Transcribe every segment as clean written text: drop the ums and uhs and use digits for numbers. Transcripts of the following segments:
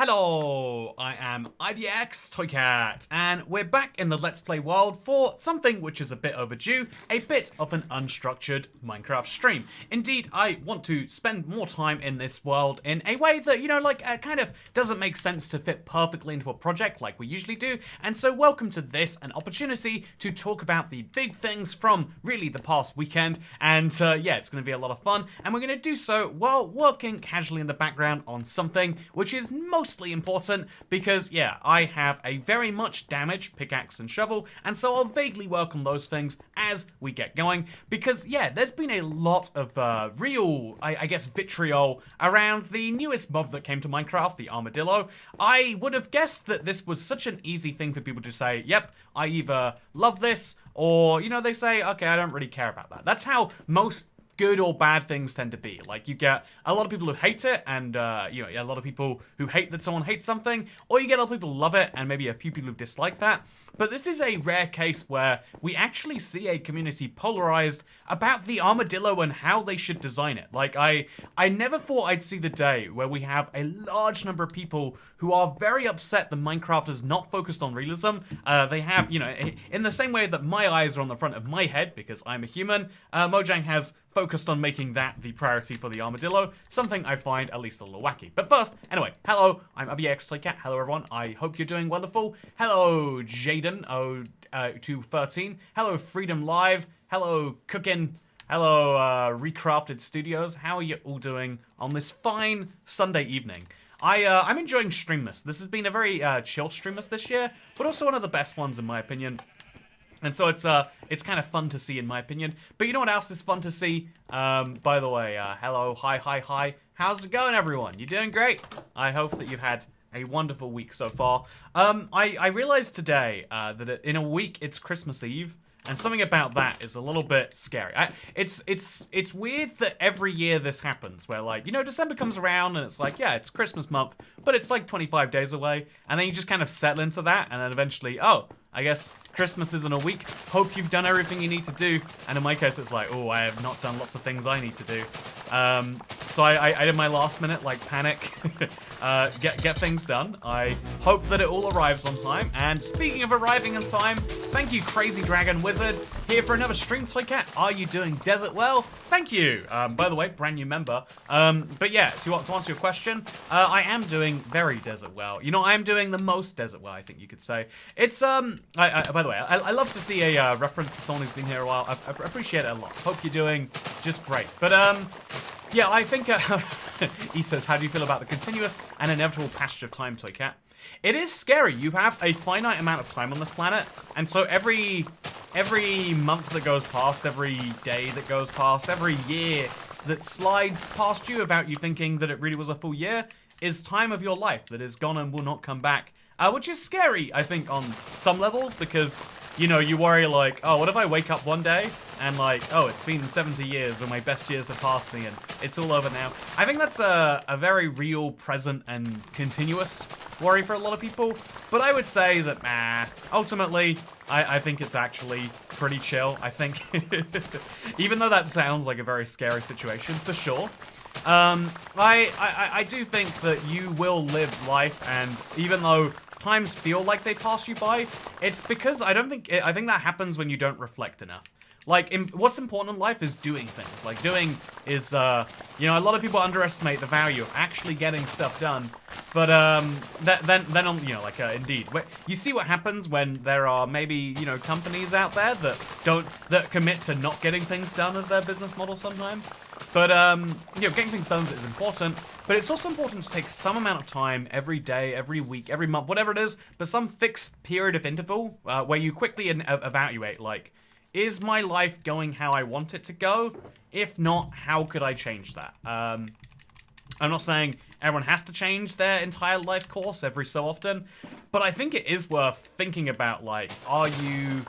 Hello, I am ibxtoycat, and we're back in the Let's Play world for something which is a bit overdue, a bit of an unstructured Minecraft stream. Indeed, I want to spend more time in this world in a way that, kind of doesn't make sense to fit perfectly into a project like we usually do, and so welcome to this, an opportunity to talk about the big things from really the past weekend, and yeah, it's going to be a lot of fun, and we're going to do so while working casually in the background on something which is mostly important because, yeah, I have a very much damaged pickaxe and shovel, and so I'll vaguely work on those things as we get going because, yeah, there's been a lot of real, I guess, vitriol around the newest mob that came to Minecraft, the Armadillo. I would have guessed that this was such an easy thing for people to say, yep, I either love this or, they say, okay, I don't really care about that. That's how most good or bad things tend to be. Like, you get a lot of people who hate it, and, a lot of people who hate that someone hates something, or you get a lot of people who love it, and maybe a few people who dislike that. But this is a rare case where we actually see a community polarized about the Armadillo and how they should design it. Like, I never thought I'd see the day where we have a large number of people who are very upset that Minecraft is not focused on realism. They have, in the same way that my eyes are on the front of my head, because I'm a human, Mojang has focused on making that the priority for the Armadillo, something I find at least a little wacky. But first, anyway, hello, I'm ibxtoycat. Hello, everyone. I hope you're doing wonderful. Hello, Jaden0213. Hello, Freedom Live. Hello, Cookin'. Hello, Recrafted Studios. How are you all doing on this fine Sunday evening? I'm enjoying Streamless. This has been a very chill Streamless this year, but also one of the best ones in my opinion. And so it's kind of fun to see, in my opinion. But you know what else is fun to see? By the way, hello, hi. How's it going, everyone? You doing great? I hope that you've had a wonderful week so far. I realized today that in a week it's Christmas Eve, and something about that is a little bit scary. It's weird that every year this happens, where, like, December comes around and it's like, yeah, it's Christmas month, but it's like 25 days away, and then you just kind of settle into that, and then eventually, oh, I guess Christmas is in a week. Hope you've done everything you need to do. And in my case, it's like, oh, I have not done lots of things I need to do. So I did my last minute, like, panic, get things done. I hope that it all arrives on time. And speaking of arriving on time, thank you, Crazy Dragon Wizard, here for another stream. Toycat, are you doing desert well? Thank you. By the way, brand new member. But yeah, to answer your question, I am doing very desert well. I am doing the most desert well, I think you could say. It's, by the way, I love to see a reference to someone who's been here a while. I appreciate it a lot. Hope you're doing just great. But, yeah, I think, he says, how do you feel about the continuous and inevitable passage of time, Toycat? It is scary. You have a finite amount of time on this planet, and so every month that goes past, every day that goes past, every year that slides past you without you thinking that it really was a full year is time of your life that is gone and will not come back. Which is scary, I think, on some levels, because, you worry, like, oh, what if I wake up one day and, like, oh, it's been 70 years or my best years have passed me and it's all over now. I think that's a very real, present, and continuous worry for a lot of people, but I would say that, ultimately, I think it's actually pretty chill, I think. Even though that sounds like a very scary situation, for sure. I do think that you will live life, and even though times feel like they pass you by, it's because I think that happens when you don't reflect enough. Like, what's important in life is doing things. Like, doing is, a lot of people underestimate the value of actually getting stuff done. But, indeed. You see what happens when there are maybe, companies out there that commit to not getting things done as their business model sometimes. But, getting things done is important. But it's also important to take some amount of time every day, every week, every month, whatever it is, but some fixed period of interval where you quickly evaluate, like, is my life going how I want it to go? If not, how could I change that? I'm not saying everyone has to change their entire life course every so often, but I think it is worth thinking about, like, are you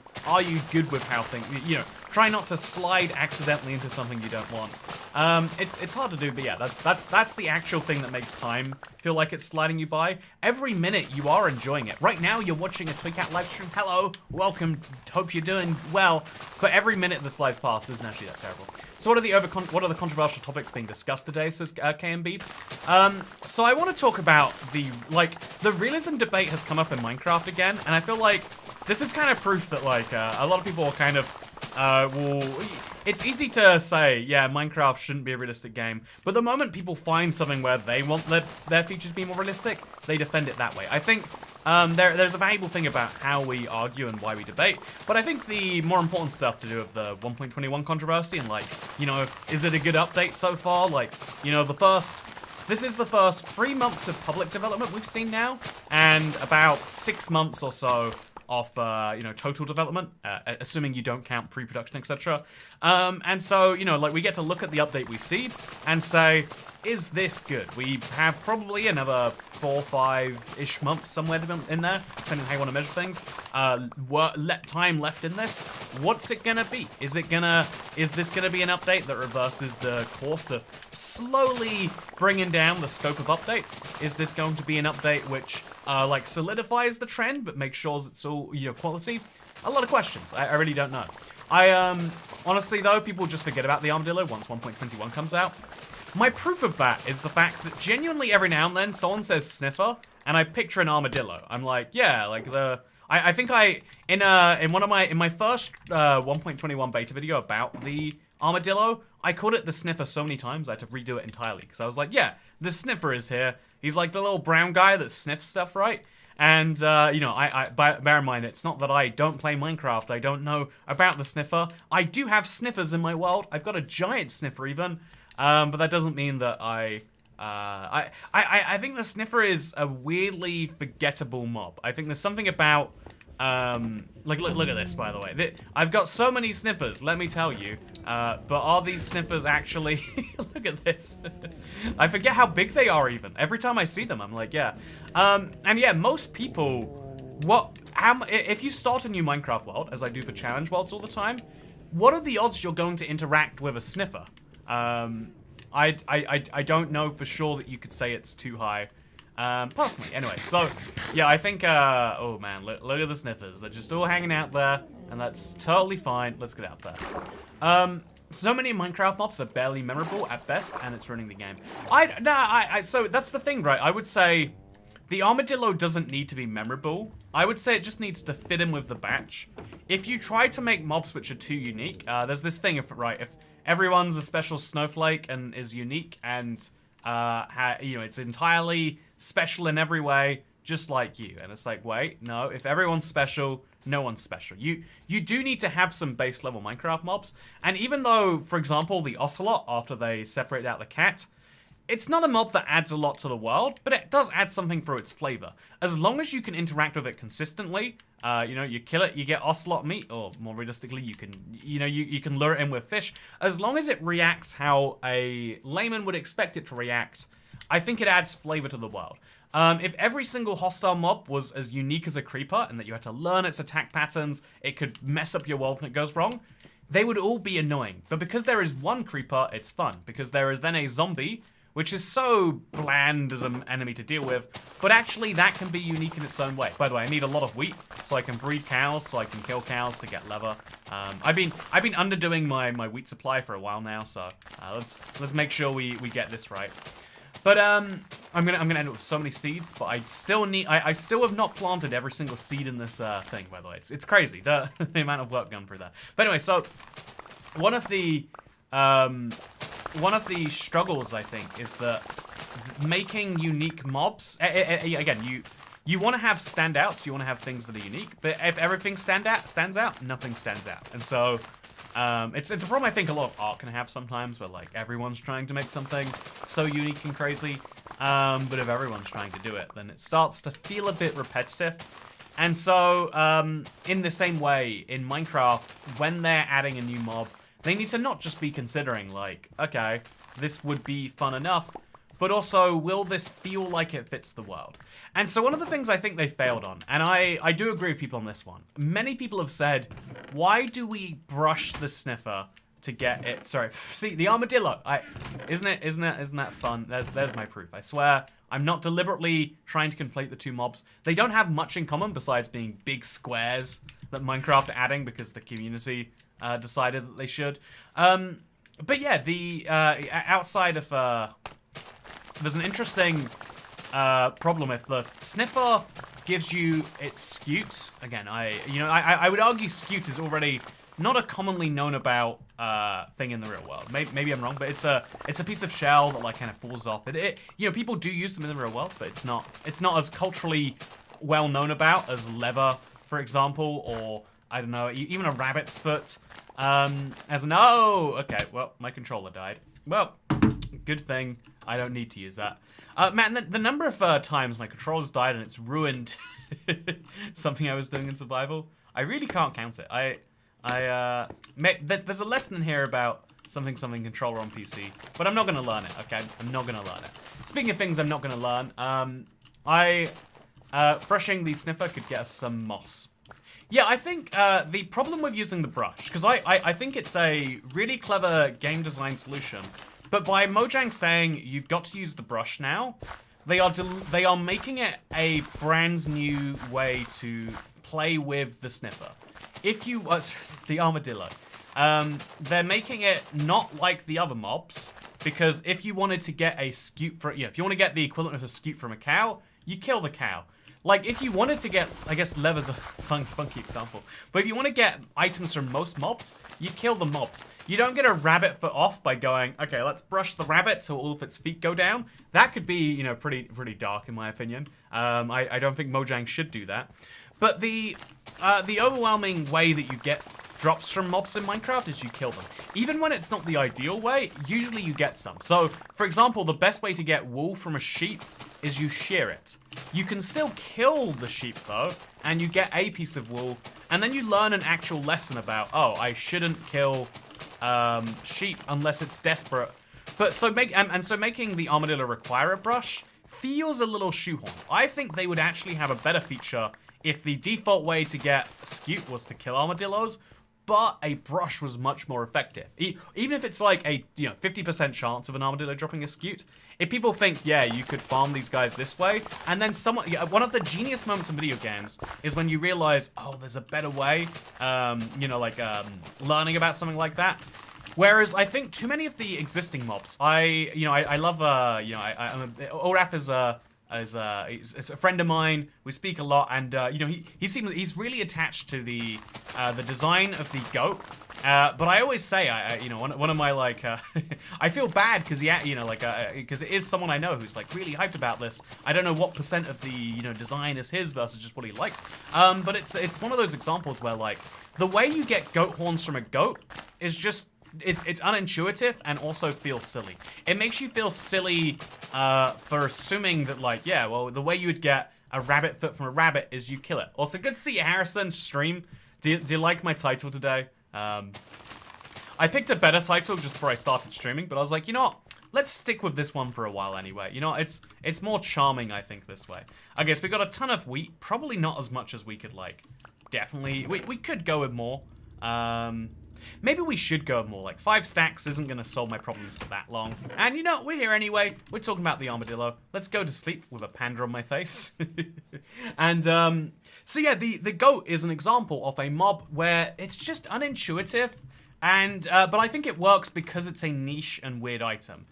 good with how things, try not to slide accidentally into something you don't want. It's hard to do, but yeah, that's the actual thing that makes time feel like it's sliding you by. Every minute you are enjoying it. Right now you're watching a Toycat live stream. Hello, welcome. Hope you're doing well. But every minute that slides past isn't actually that terrible. So what are the controversial topics being discussed today, says KMB? So I want to talk about the realism debate has come up in Minecraft again, and I feel like this is kind of proof that like a lot of people are kind of it's easy to say, yeah, Minecraft shouldn't be a realistic game, but the moment people find something where they want their features to be more realistic, they defend it that way. I think there's a valuable thing about how we argue and why we debate, but I think the more important stuff to do with the 1.21 controversy and like, you know, is it a good update so far? Like, you know, this is the first 3 months of public development we've seen now, and about 6 months or so of you know, total development, assuming you don't count pre-production, etc. And so, you know, like we get to look at the update we see and say, is this good? We have probably another 4 or 5-ish months somewhere in there, depending on how you want to measure things. Time left in this. What's it gonna be? Is this gonna be an update that reverses the course of slowly bringing down the scope of updates? Is this going to be an update which like solidifies the trend but makes sure it's all, you know, quality? A lot of questions. I really don't know. Honestly though, people just forget about the Armadillo once 1.21 comes out. My proof of that is the fact that genuinely every now and then someone says sniffer and I picture an armadillo. I'm like, yeah, like I think in my first 1.21 beta video about the armadillo, I called it the sniffer so many times I had to redo it entirely because I was like, yeah, the sniffer is here. He's like the little brown guy that sniffs stuff, right? And, you know, bear in mind, it's not that I don't play Minecraft. I don't know about the sniffer. I do have sniffers in my world. I've got a giant sniffer even. But that doesn't mean that I think the sniffer is a weirdly forgettable mob. I think there's something about, like, look at this, by the way. I've got so many sniffers, let me tell you. But are these sniffers actually, look at this. I forget how big they are even. Every time I see them, I'm like, yeah. And yeah, most people, if you start a new Minecraft world, as I do for challenge worlds all the time, what are the odds you're going to interact with a sniffer? I don't know for sure that you could say it's too high, personally. Anyway, so, yeah, I think, oh man, look at the sniffers. They're just all hanging out there, and that's totally fine. Let's get out there. So many Minecraft mobs are barely memorable at best, and it's ruining the game. So that's the thing, right? I would say the Armadillo doesn't need to be memorable. I would say it just needs to fit in with the batch. If you try to make mobs which are too unique, there's this thing, if everyone's a special snowflake and is unique and, you know, it's entirely special in every way, just like you. And it's like, wait, no, if everyone's special, no one's special. You do need to have some base level Minecraft mobs. And even though, for example, the ocelot, after they separate out the cat, it's not a mob that adds a lot to the world, but it does add something for its flavor. As long as you can interact with it consistently, you know, you kill it, you get ocelot meat, or more realistically, you can, you know, you can lure it in with fish. As long as it reacts how a layman would expect it to react, I think it adds flavor to the world. If every single hostile mob was as unique as a creeper, and that you had to learn its attack patterns, it could mess up your world when it goes wrong, they would all be annoying. But because there is one creeper, it's fun. Because there is then a zombie, which is so bland as an enemy to deal with, but actually that can be unique in its own way. By the way, I need a lot of wheat so I can breed cows, so I can kill cows to get leather. I've been underdoing my wheat supply for a while now, so let's make sure we get this right. But I'm gonna end up with so many seeds, but I still have not planted every single seed in this thing. By the way, it's crazy the amount of work gone through that. But anyway, so one of the struggles, I think, is that making unique mobs, again, you want to have standouts, you want to have things that are unique, but if everything stands out, nothing stands out. And so, it's a problem I think a lot of art can have sometimes, where like everyone's trying to make something so unique and crazy, but if everyone's trying to do it, then it starts to feel a bit repetitive. And so, in the same way, in Minecraft, when they're adding a new mob, they need to not just be considering, like, okay, this would be fun enough, but also will this feel like it fits the world? And so one of the things I think they failed on, and I do agree with people on this one, many people have said, why do we brush the sniffer to get it? Sorry, see, the armadillo. Isn't that fun? There's my proof. I swear, I'm not deliberately trying to conflate the two mobs. They don't have much in common besides being big squares that Minecraft are adding because the community decided that they should. But yeah, the outside of there's an interesting problem if the sniffer gives you its scute. Again, I would argue scute is already not a commonly known about thing in the real world. Maybe I'm wrong, but it's a piece of shell that like kind of falls off. People do use them in the real world, but it's not as culturally well known about as leather, for example, or I don't know, even a rabbit's foot. Okay, well, my controller died. Well, good thing I don't need to use that. Man, the number of times my controller's died and it's ruined something I was doing in survival, I really can't count it. There's a lesson in here about something controller on PC, but I'm not gonna learn it, okay? I'm not gonna learn it. Speaking of things I'm not gonna learn, brushing the sniffer could get us some moss. Yeah, I think the problem with using the brush, because I think it's a really clever game design solution, but by Mojang saying you've got to use the brush now, they are making it a brand new way to play with the sniffer. If you the armadillo, they're making it not like the other mobs, because if you wanted to get a scute if you want to get the equivalent of a scute from a cow, you kill the cow. Like, if you wanted to get, I guess leather's a funky example, but if you want to get items from most mobs, you kill the mobs. You don't get a rabbit foot off by going, okay, let's brush the rabbit so all of its feet go down. That could be, pretty dark in my opinion. I don't think Mojang should do that. But the overwhelming way that you get drops from mobs in Minecraft is you kill them. Even when it's not the ideal way, usually you get some. So, for example, the best way to get wool from a sheep is you shear it. You can still kill the sheep though, and you get a piece of wool, and then you learn an actual lesson about, oh, I shouldn't kill sheep unless it's desperate. But so making the armadillo require a brush feels a little shoehorned. I think they would actually have a better feature if the default way to get scute was to kill armadillos, but a brush was much more effective. Even if it's like a 50% chance of an armadillo dropping a scute, if people think, yeah, you could farm these guys this way, and then one of the genius moments in video games is when you realize, oh, there's a better way, learning about something like that. Whereas I think too many of the existing mobs, I love, Olaf is a friend of mine. We speak a lot, and he's really attached to the design of the goat. But I always say, one of my I feel bad because because it is someone I know who's like really hyped about this. I don't know what percent of the design is his versus just what he likes. But it's one of those examples where like the way you get goat horns from a goat is just. It's unintuitive and also feels silly. It makes you feel silly for assuming that, the way you would get a rabbit foot from a rabbit is you kill it. Also, good to see you, Harrison, stream. Do you like my title today? I picked a better title just before I started streaming, but I was like, you know what? Let's stick with this one for a while anyway. It's more charming, I think, this way. Okay, so we got a ton of wheat. Probably not as much as we could like. Definitely, we could go with more. Maybe we should go more. Like 5 stacks isn't going to solve my problems for that long. And we're here anyway. We're talking about the armadillo. Let's go to sleep with a panda on my face. And so yeah, the goat is an example of a mob where it's just unintuitive. And but I think it works because it's a niche and weird item.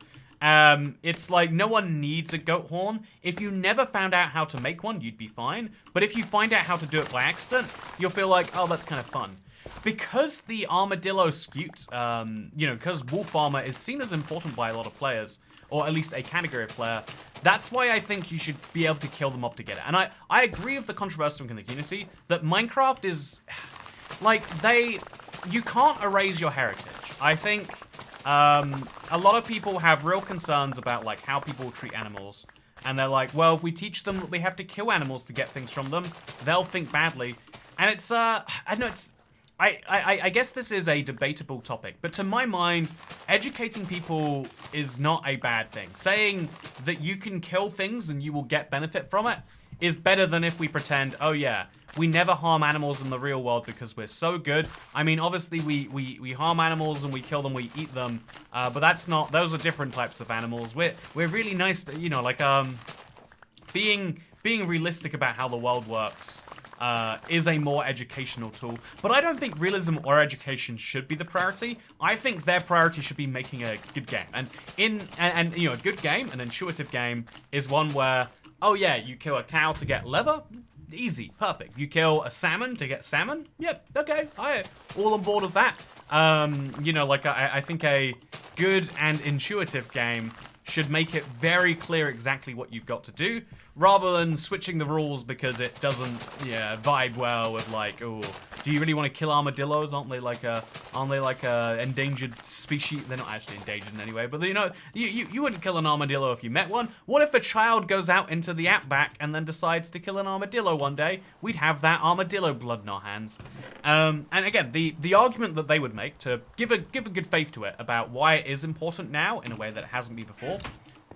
It's like no one needs a goat horn. If you never found out how to make one, you'd be fine. But if you find out how to do it by accident, you'll feel like, oh, that's kind of fun. Because the armadillo scute, because wolf armor is seen as important by a lot of players, or at least a category of player, that's why I think you should be able to kill them up to get it. And I agree with the controversy from the community that Minecraft is, you can't erase your heritage. I think a lot of people have real concerns about, how people treat animals. And they're like, well, if we teach them that we have to kill animals to get things from them, they'll think badly. And it's, I don't know, I guess this is a debatable topic, but to my mind, educating people is not a bad thing. Saying that you can kill things and you will get benefit from it is better than if we pretend, oh yeah, we never harm animals in the real world because we're so good. I mean, obviously we harm animals and we kill them, we eat them, but that's not, those are different types of animals. We're really nice to, you know, like, being realistic about how the world works is a more educational tool. But I don't think realism or education should be the priority. I think their priority should be making a good game. And you know, a good game, an intuitive game, is one where, oh yeah, you kill a cow to get leather? Easy, perfect. You kill a salmon to get salmon? Yep, okay, I all on board with that. You know, like I think a good and intuitive game should make it very clear exactly what you've got to do, rather than switching the rules because it doesn't, yeah, vibe well with like, oh, do you really want to kill armadillos? Aren't they like a endangered species? They're not actually endangered in any way, but you know, you wouldn't kill an armadillo if you met one. What if a child goes out into the outback and then decides to kill an armadillo one day? We'd have that armadillo blood in our hands. And again, the argument that they would make to give a good faith to it about why it is important now in a way that it hasn't been before.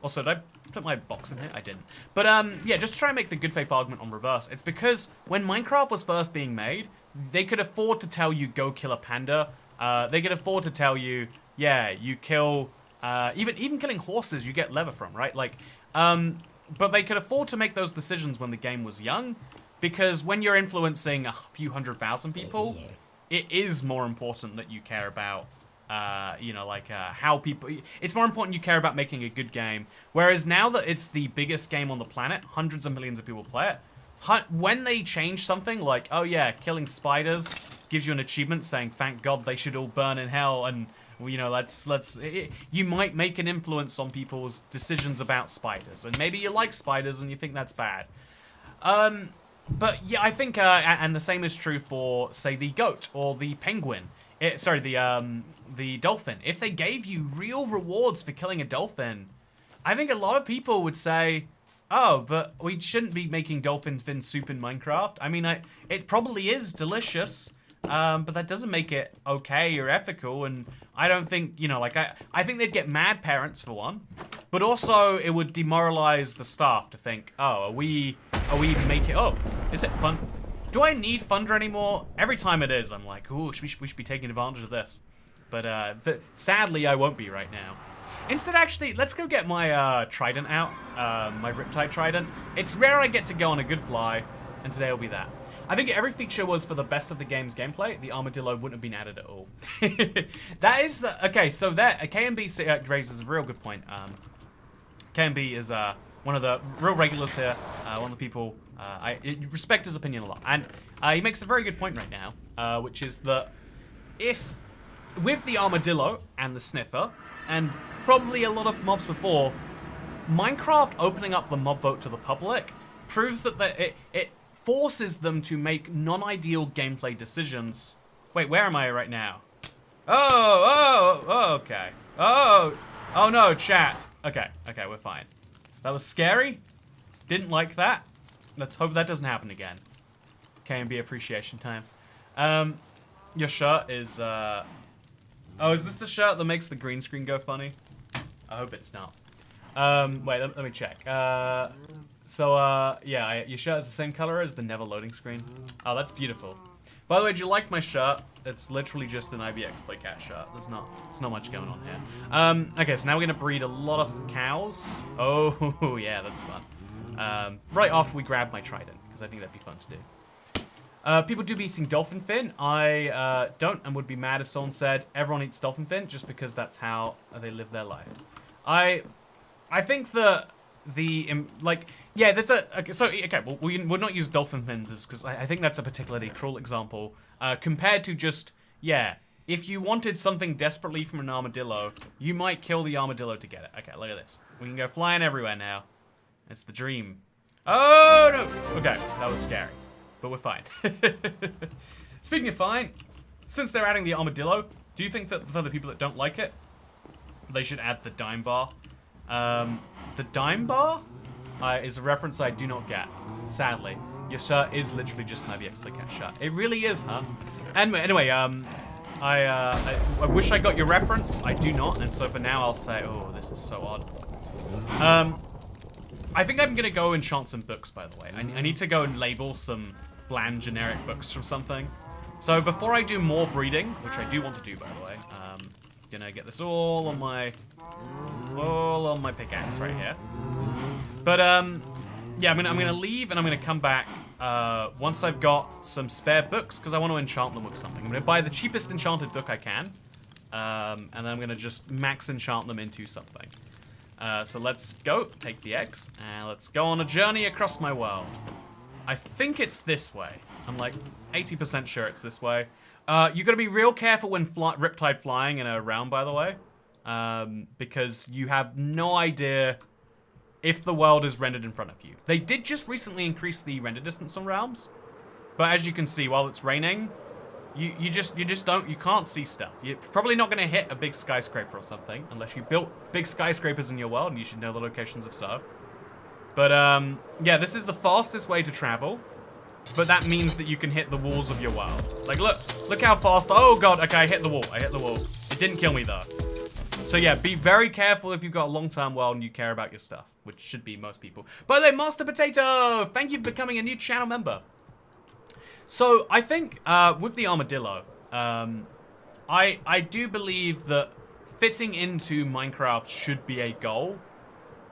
Also, did I put my box in here? I didn't. But yeah, just to try and make the good faith argument on reverse, it's because when Minecraft was first being made, they could afford to tell you go kill a panda. They could afford to tell you, yeah, you kill even killing horses you get leather from, right? Like, but they could afford to make those decisions when the game was young, because when you're influencing a few 100,000 people, it is more important that you care about you know, like how people, it's more important you care about making a good game. Whereas now that it's the biggest game on the planet, hundreds of millions of people play it, when they change something like, oh yeah, killing spiders gives you an achievement saying thank God they should all burn in hell, and you know, you might make an influence on people's decisions about spiders, and maybe you like spiders and you think that's bad. But yeah, I think and the same is true for, say, the goat or the penguin. Sorry, the dolphin. If they gave you real rewards for killing a dolphin, I think a lot of people would say, oh, but we shouldn't be making dolphin fin soup in Minecraft. I mean, it probably is delicious, but that doesn't make it okay or ethical, and I don't think, you know, like, I think they'd get mad parents for one, but also it would demoralize the staff to think, oh, are we making, oh, is it fun? Do I need Thunder anymore? Every time it is, I'm like, ooh, we should be taking advantage of this. But sadly, I won't be right now. Instead, actually, let's go get my trident out, my Riptide trident. It's rare I get to go on a good fly, and today will be that. I think every feature was for the best of the game's gameplay. The armadillo wouldn't have been added at all. That is the, okay, so that, KMB raises a real good point. KMB is one of the real regulars here, one of the people, I respect his opinion a lot. And he makes a very good point right now, which is that if, with the armadillo and the sniffer, and probably a lot of mobs before, Minecraft opening up the mob vote to the public proves that it forces them to make non-ideal gameplay decisions. Wait, where am I right now? Oh, okay. Oh no, chat. Okay, we're fine. That was scary. Didn't like that. Let's hope that doesn't happen again. KMB appreciation time. Your shirt is, oh, is this the shirt that makes the green screen go funny? I hope it's not. Wait, let me check. Yeah, your shirt is the same color as the never loading screen. Oh, that's beautiful. By the way, do you like my shirt? It's literally just an ibxtoycat shirt. There's not much going on here. Okay, so now we're gonna breed a lot of cows. Oh, yeah, that's fun. Right after we grab my trident, because I think that'd be fun to do. People do be eating dolphin fin. I don't and would be mad if someone said everyone eats dolphin fin just because that's how they live their life. I think that yeah, there's well, we'll not use dolphin fins because I think that's a particularly cruel example compared to just, yeah, if you wanted something desperately from an armadillo, you might kill the armadillo to get it. Okay, look at this. We can go flying everywhere now. It's the dream. Oh, no. Okay, that was scary, but we're fine. Speaking of fine, since they're adding the armadillo, do you think that for the people that don't like it, they should add the dime bar? The dime bar is a reference I do not get, sadly. Your shirt is literally just an ibxtoycat shirt. It really is, huh? And anyway, I wish I got your reference. I do not, and so for now I'll say, oh, this is so odd. I think I'm gonna go enchant some books, by the way. I need to go and label some bland generic books from something. So before I do more breeding, which I do want to do, by the way, gonna get this all on my pickaxe right here. But yeah, I'm gonna leave and I'm gonna come back once I've got some spare books because I want to enchant them with something. I'm gonna buy the cheapest enchanted book I can, and then I'm gonna just max enchant them into something. So let's go, take the eggs, and let's go on a journey across my world. I think it's this way. I'm like 80% sure it's this way. You gotta be real careful when riptide flying in a realm, by the way, because you have no idea if the world is rendered in front of you. They did just recently increase the render distance on realms, but as you can see, while it's raining, you can't see stuff. You're probably not gonna hit a big skyscraper or something unless you built big skyscrapers in your world, and you should know the locations of so. But yeah, this is the fastest way to travel, but that means that you can hit the walls of your world. Like, look how fast. Oh god, okay, I hit the wall. It didn't kill me though. So yeah, be very careful if you've got a long-term world and you care about your stuff, which should be most people. By the way, Master Potato, thank you for becoming a new channel member. So I think with the Armadillo, I do believe that fitting into Minecraft should be a goal.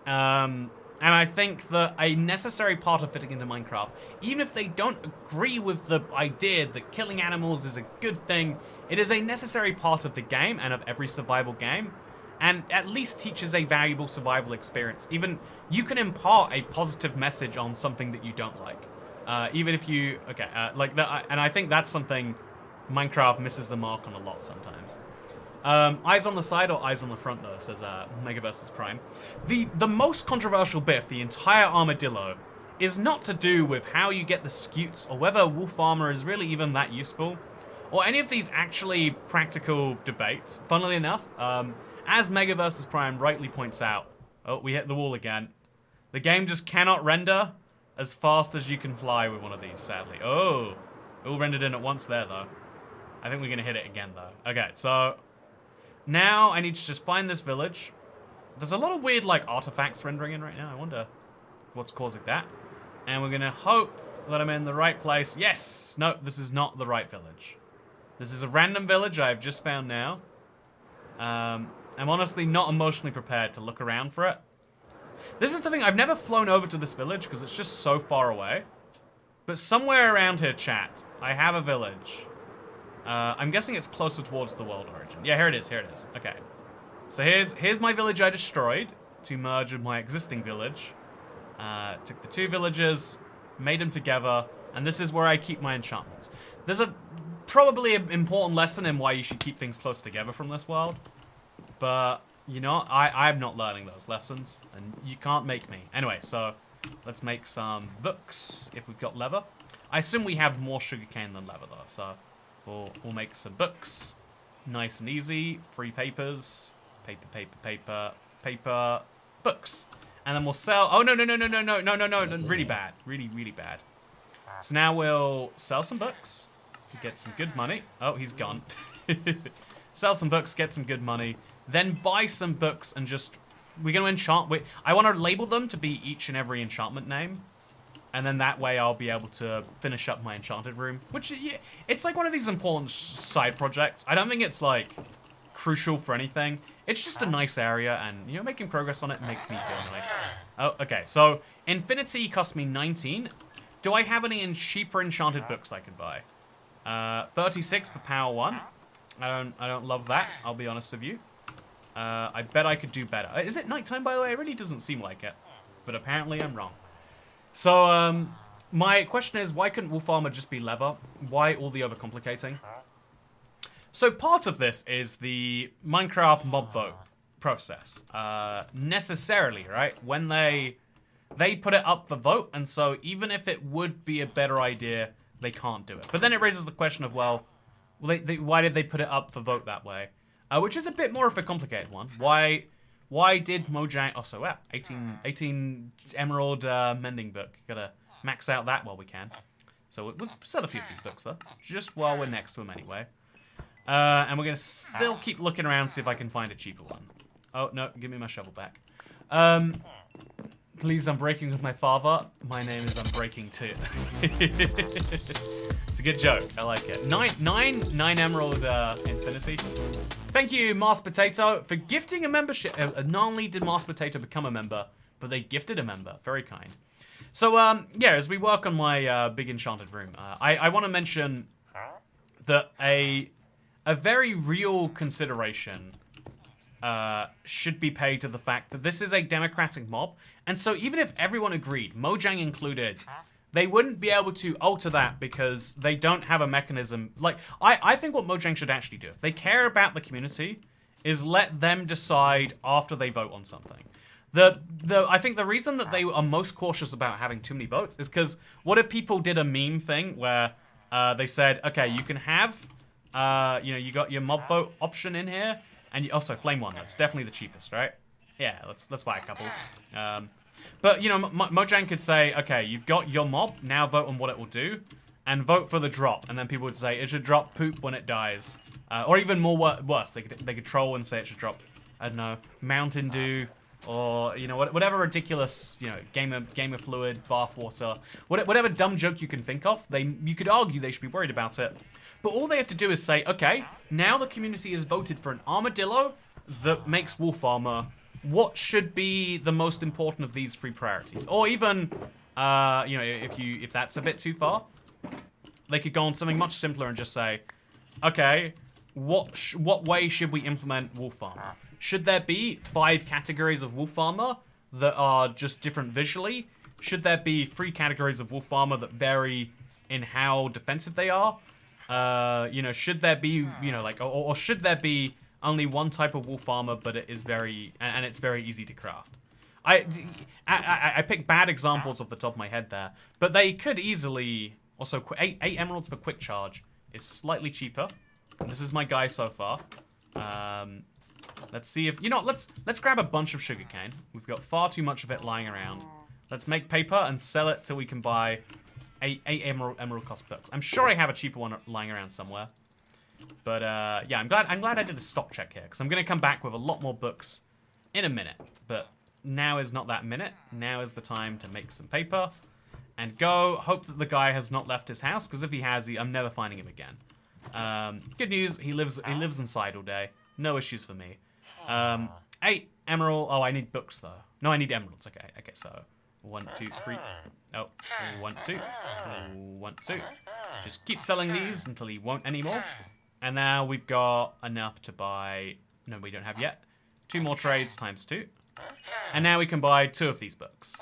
And I think that a necessary part of fitting into Minecraft, even if they don't agree with the idea that killing animals is a good thing, it is a necessary part of the game and of every survival game, and at least teaches a valuable survival experience. Even you can impart a positive message on something that you don't like. Even if you, like that, and I think that's something Minecraft misses the mark on a lot sometimes. Eyes on the side or eyes on the front, though, says Mega vs. Prime. The most controversial bit of the entire Armadillo is not to do with how you get the scutes or whether wolf armor is really even that useful, or any of these actually practical debates. Funnily enough, as Mega vs. Prime rightly points out, oh, we hit the wall again. The game just cannot render as fast as you can fly with one of these, sadly. Oh, it all rendered in at once there, though. I think we're going to hit it again, though. Okay, so now I need to just find this village. There's a lot of weird, like, artifacts rendering in right now. I wonder what's causing that. And we're going to hope that I'm in the right place. Yes! No, this is not the right village. This is a random village I've just found now. I'm honestly not emotionally prepared to look around for it. This is the thing, I've never flown over to this village because it's just so far away. But somewhere around here, chat, I have a village. I'm guessing it's closer towards the world origin. Yeah, here it is, Okay. So here's my village I destroyed to merge with my existing village. Took the two villages, made them together, and this is where I keep my enchantments. There's probably an important lesson in why you should keep things close together from this world. But, you know, I'm not learning those lessons, and you can't make me. Anyway, so let's make some books if we've got leather. I assume we have more sugarcane than leather, though, so we'll make some books. Nice and easy. Free papers. Paper. Books. And then we'll sell. Oh, no. Really bad. Really bad. So now we'll sell some books. Get some good money. Oh, he's gone. Sell some books, get some good money. Then buy some books and just... We're going to enchant... I want to label them to be each and every enchantment name. And then that way I'll be able to finish up my enchanted room. Which, yeah, it's like one of these important side projects. I don't think it's, like, crucial for anything. It's just a nice area, and, you know, making progress on it makes me feel nice. Oh, okay. So, Infinity cost me 19. Do I have any cheaper enchanted books I can buy? 36 for Power 1. I don't love that, I'll be honest with you. I bet I could do better. Is it nighttime, by the way? It really doesn't seem like it. But apparently I'm wrong. So, my question is, why couldn't wolf armor just be leather? Why all the overcomplicating? So part of this is the Minecraft mob vote process. Necessarily, right? When they put it up for vote, and so even if it would be a better idea, they can't do it. But then it raises the question of, well, why did they put it up for vote that way? Which is a bit more of a complicated one. Why did Mojang... Oh, so wow. 18 Emerald Mending Book. Gotta max out that while we can. So we'll sell a few of these books, though, just while we're next to them anyway. And we're going to still keep looking around, see if I can find a cheaper one. Oh, no, give me my shovel back. Please, I'm breaking with my father. My name is Unbreaking too. It's a good joke. I like it. Nine Emerald Infinity. Thank you, Mars Potato, for gifting a membership. Not only did Mars Potato become a member, but they gifted a member. Very kind. So, yeah, as we work on my big enchanted room, I want to mention that a very real consideration should be paid to the fact that this is a democratic mob. And so even if everyone agreed, Mojang included, they wouldn't be able to alter that because they don't have a mechanism. Like, I think what Mojang should actually do, if they care about the community, is let them decide after they vote on something. I think the reason that they are most cautious about having too many votes is because what if people did a meme thing where they said, okay, you can have, you got your mob vote option in here, and also Flame One, that's definitely the cheapest, right? Yeah, let's buy a couple. But, you know, Mojang could say, okay, you've got your mob, now vote on what it will do, and vote for the drop. And then people would say, it should drop poop when it dies. Or even more worse, they could troll and say it should drop, I don't know, Mountain Dew, or, you know, whatever ridiculous, you know, gamer fluid, bath water, whatever dumb joke you can think of, you could argue they should be worried about it. But all they have to do is say, okay, now the community has voted for an armadillo that makes wolf armor. What should be the most important of these three priorities? Or even, you know, if that's a bit too far, they could go on something much simpler and just say, okay, what way should we implement wolf armor? Should there be 5 categories of wolf armor that are just different visually? Should there be 3 categories of wolf armor that vary in how defensive they are? You know, should there be, you know, like, or should there be only one type of wolf armor, but it's very easy to craft? I picked bad examples off the top of my head there, but they could easily also 8 emeralds for quick charge is slightly cheaper. And this is my guy so far. Let's see if let's grab a bunch of sugarcane. We've got far too much of it lying around. Let's make paper and sell it till we can buy 8 emerald cost books. I'm sure I have a cheaper one lying around somewhere. But yeah, I'm glad I did a stock check here, because I'm gonna come back with a lot more books in a minute. But now is not that minute. Now is the time to make some paper and go. Hope that the guy has not left his house, because if he has, I'm never finding him again. Good news, he lives inside all day. No issues for me. 8 emerald. Oh, I need books though. No, I need emeralds. Okay, so 1, 2, 3. Oh, 1, 2, 1, 2. Just keep selling these until he won't anymore. And now we've got enough to buy. No, we don't have yet. 2 more trades times 2. And now we can buy 2 of these books.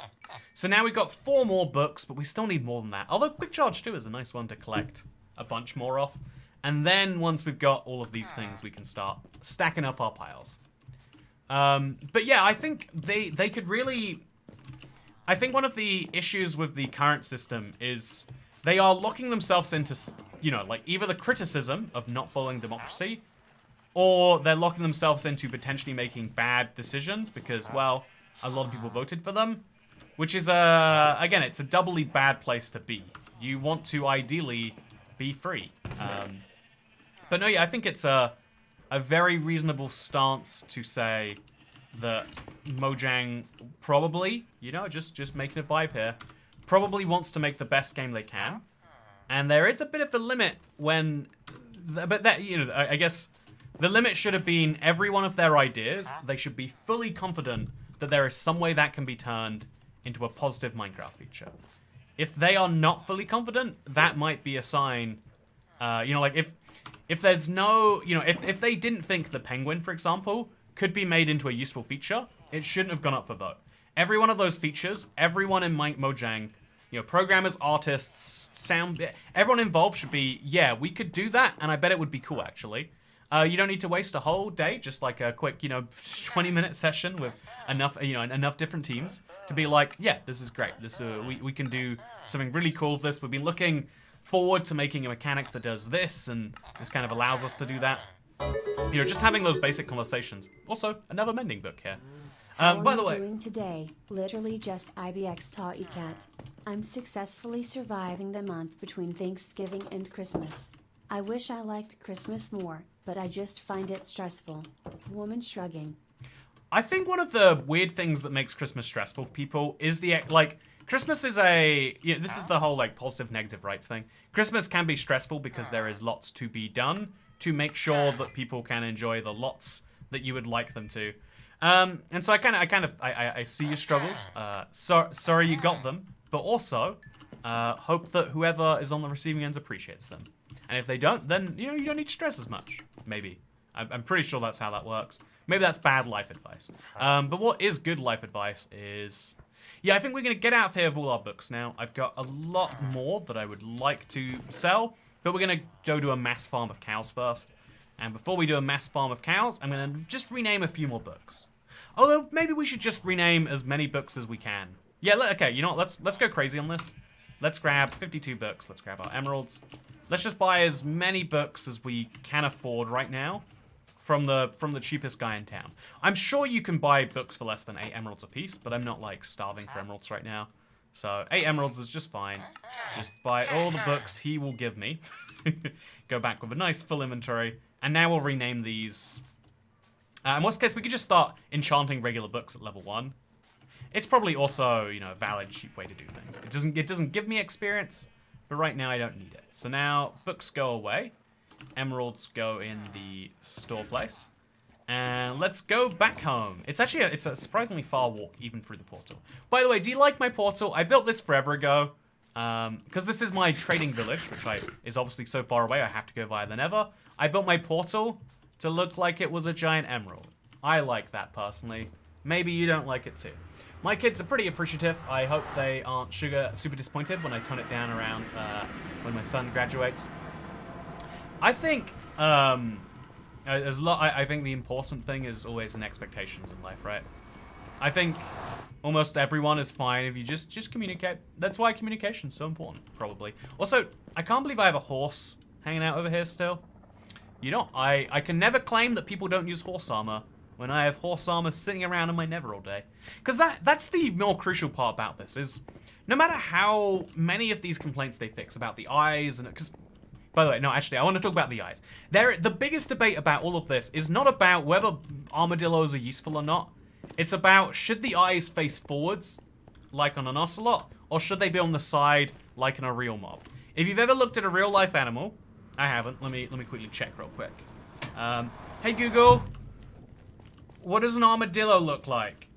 So now we've got 4 more books, but we still need more than that. Although Quick Charge 2 is a nice one to collect a bunch more of. And then once we've got all of these things, we can start stacking up our piles. But yeah, I think they could really... I think one of the issues with the current system is they are locking themselves into, you know, like either the criticism of not following democracy, or they're locking themselves into potentially making bad decisions because, well, a lot of people voted for them, which is, again, it's a doubly bad place to be. You want to ideally be free. But no, yeah, I think it's a very reasonable stance to say that Mojang probably, you know, just making a vibe here, probably wants to make the best game they can. And there is a bit of a limit when, but that, you know, I guess the limit should have been every one of their ideas. They should be fully confident that there is some way that can be turned into a positive Minecraft feature. If they are not fully confident, that might be a sign, you know, like if there's no, you know, if they didn't think the penguin, for example, could be made into a useful feature, it shouldn't have gone up for vote. Every one of those features, everyone in Mojang, you know, programmers, artists, everyone involved should be, yeah, we could do that, and I bet it would be cool, actually. You don't need to waste a whole day, just like a quick, you know, 20-minute session with enough, you know, enough different teams to be like, yeah, this is great. This we can do something really cool with this. We've been looking forward to making a mechanic that does this, and this kind of allows us to do that. You know, just having those basic conversations. Also, another mending book here. How By are the you way, doing today? Literally just ibxtoycat. I'm successfully surviving the month between Thanksgiving and Christmas. I wish I liked Christmas more, but I just find it stressful. Woman shrugging. I think one of the weird things that makes Christmas stressful for people is like, Christmas is this is the whole, like, positive, negative, right thing. Christmas can be stressful because there is lots to be done to make sure that people can enjoy the lots that you would like them to. And so I see your struggles. Sorry you got them, but also hope that whoever is on the receiving end appreciates them. And if they don't, then you don't need to stress as much. Maybe. I'm pretty sure that's how that works. Maybe that's bad life advice. But what is good life advice is... Yeah, I think we're going to get out of here with all our books now. I've got a lot more that I would like to sell, but we're going to go to a mass farm of cows first. And before we do a mass farm of cows, I'm going to just rename a few more books. Although, maybe we should just rename as many books as we can. Yeah, okay, you know what? Let's go crazy on this. Let's grab 52 books. Let's grab our emeralds. Let's just buy as many books as we can afford right now from the cheapest guy in town. I'm sure you can buy books for less than 8 emeralds a piece, but I'm not, like, starving for emeralds right now. So 8 emeralds is just fine. Just buy all the books he will give me. Go back with a nice full inventory. And now we'll rename these. In worst case, we could just start enchanting regular books at level 1. It's probably also, a valid, cheap way to do things. It doesn't give me experience, but right now I don't need it. So now books go away. Emeralds go in the store place. And let's go back home. It's actually it's a surprisingly far walk, even through the portal. By the way, do you like my portal? I built this forever ago. Because this is my trading village, which is obviously so far away, I have to go via the Nether. I built my portal to look like it was a giant emerald. I like that, personally. Maybe you don't like it, too. My kids are pretty appreciative. I hope they aren't super disappointed when I tone it down around when my son graduates. I think I think the important thing is always in expectations in life, right? I think almost everyone is fine if you just communicate. That's why communication's so important, probably. Also, I can't believe I have a horse hanging out over here still. I can never claim that people don't use horse armor when I have horse armor sitting around in my nether all day. Because that's the more crucial part about this, is no matter how many of these complaints they fix about the eyes, and because, by the way, no, actually, I want to talk about the eyes. The biggest debate about all of this is not about whether armadillos are useful or not. It's about, should the eyes face forwards, like on an ocelot, or should they be on the side, like in a real mob? If you've ever looked at a real-life animal, I haven't. Let me quickly check real quick. Hey Google, what does an armadillo look like?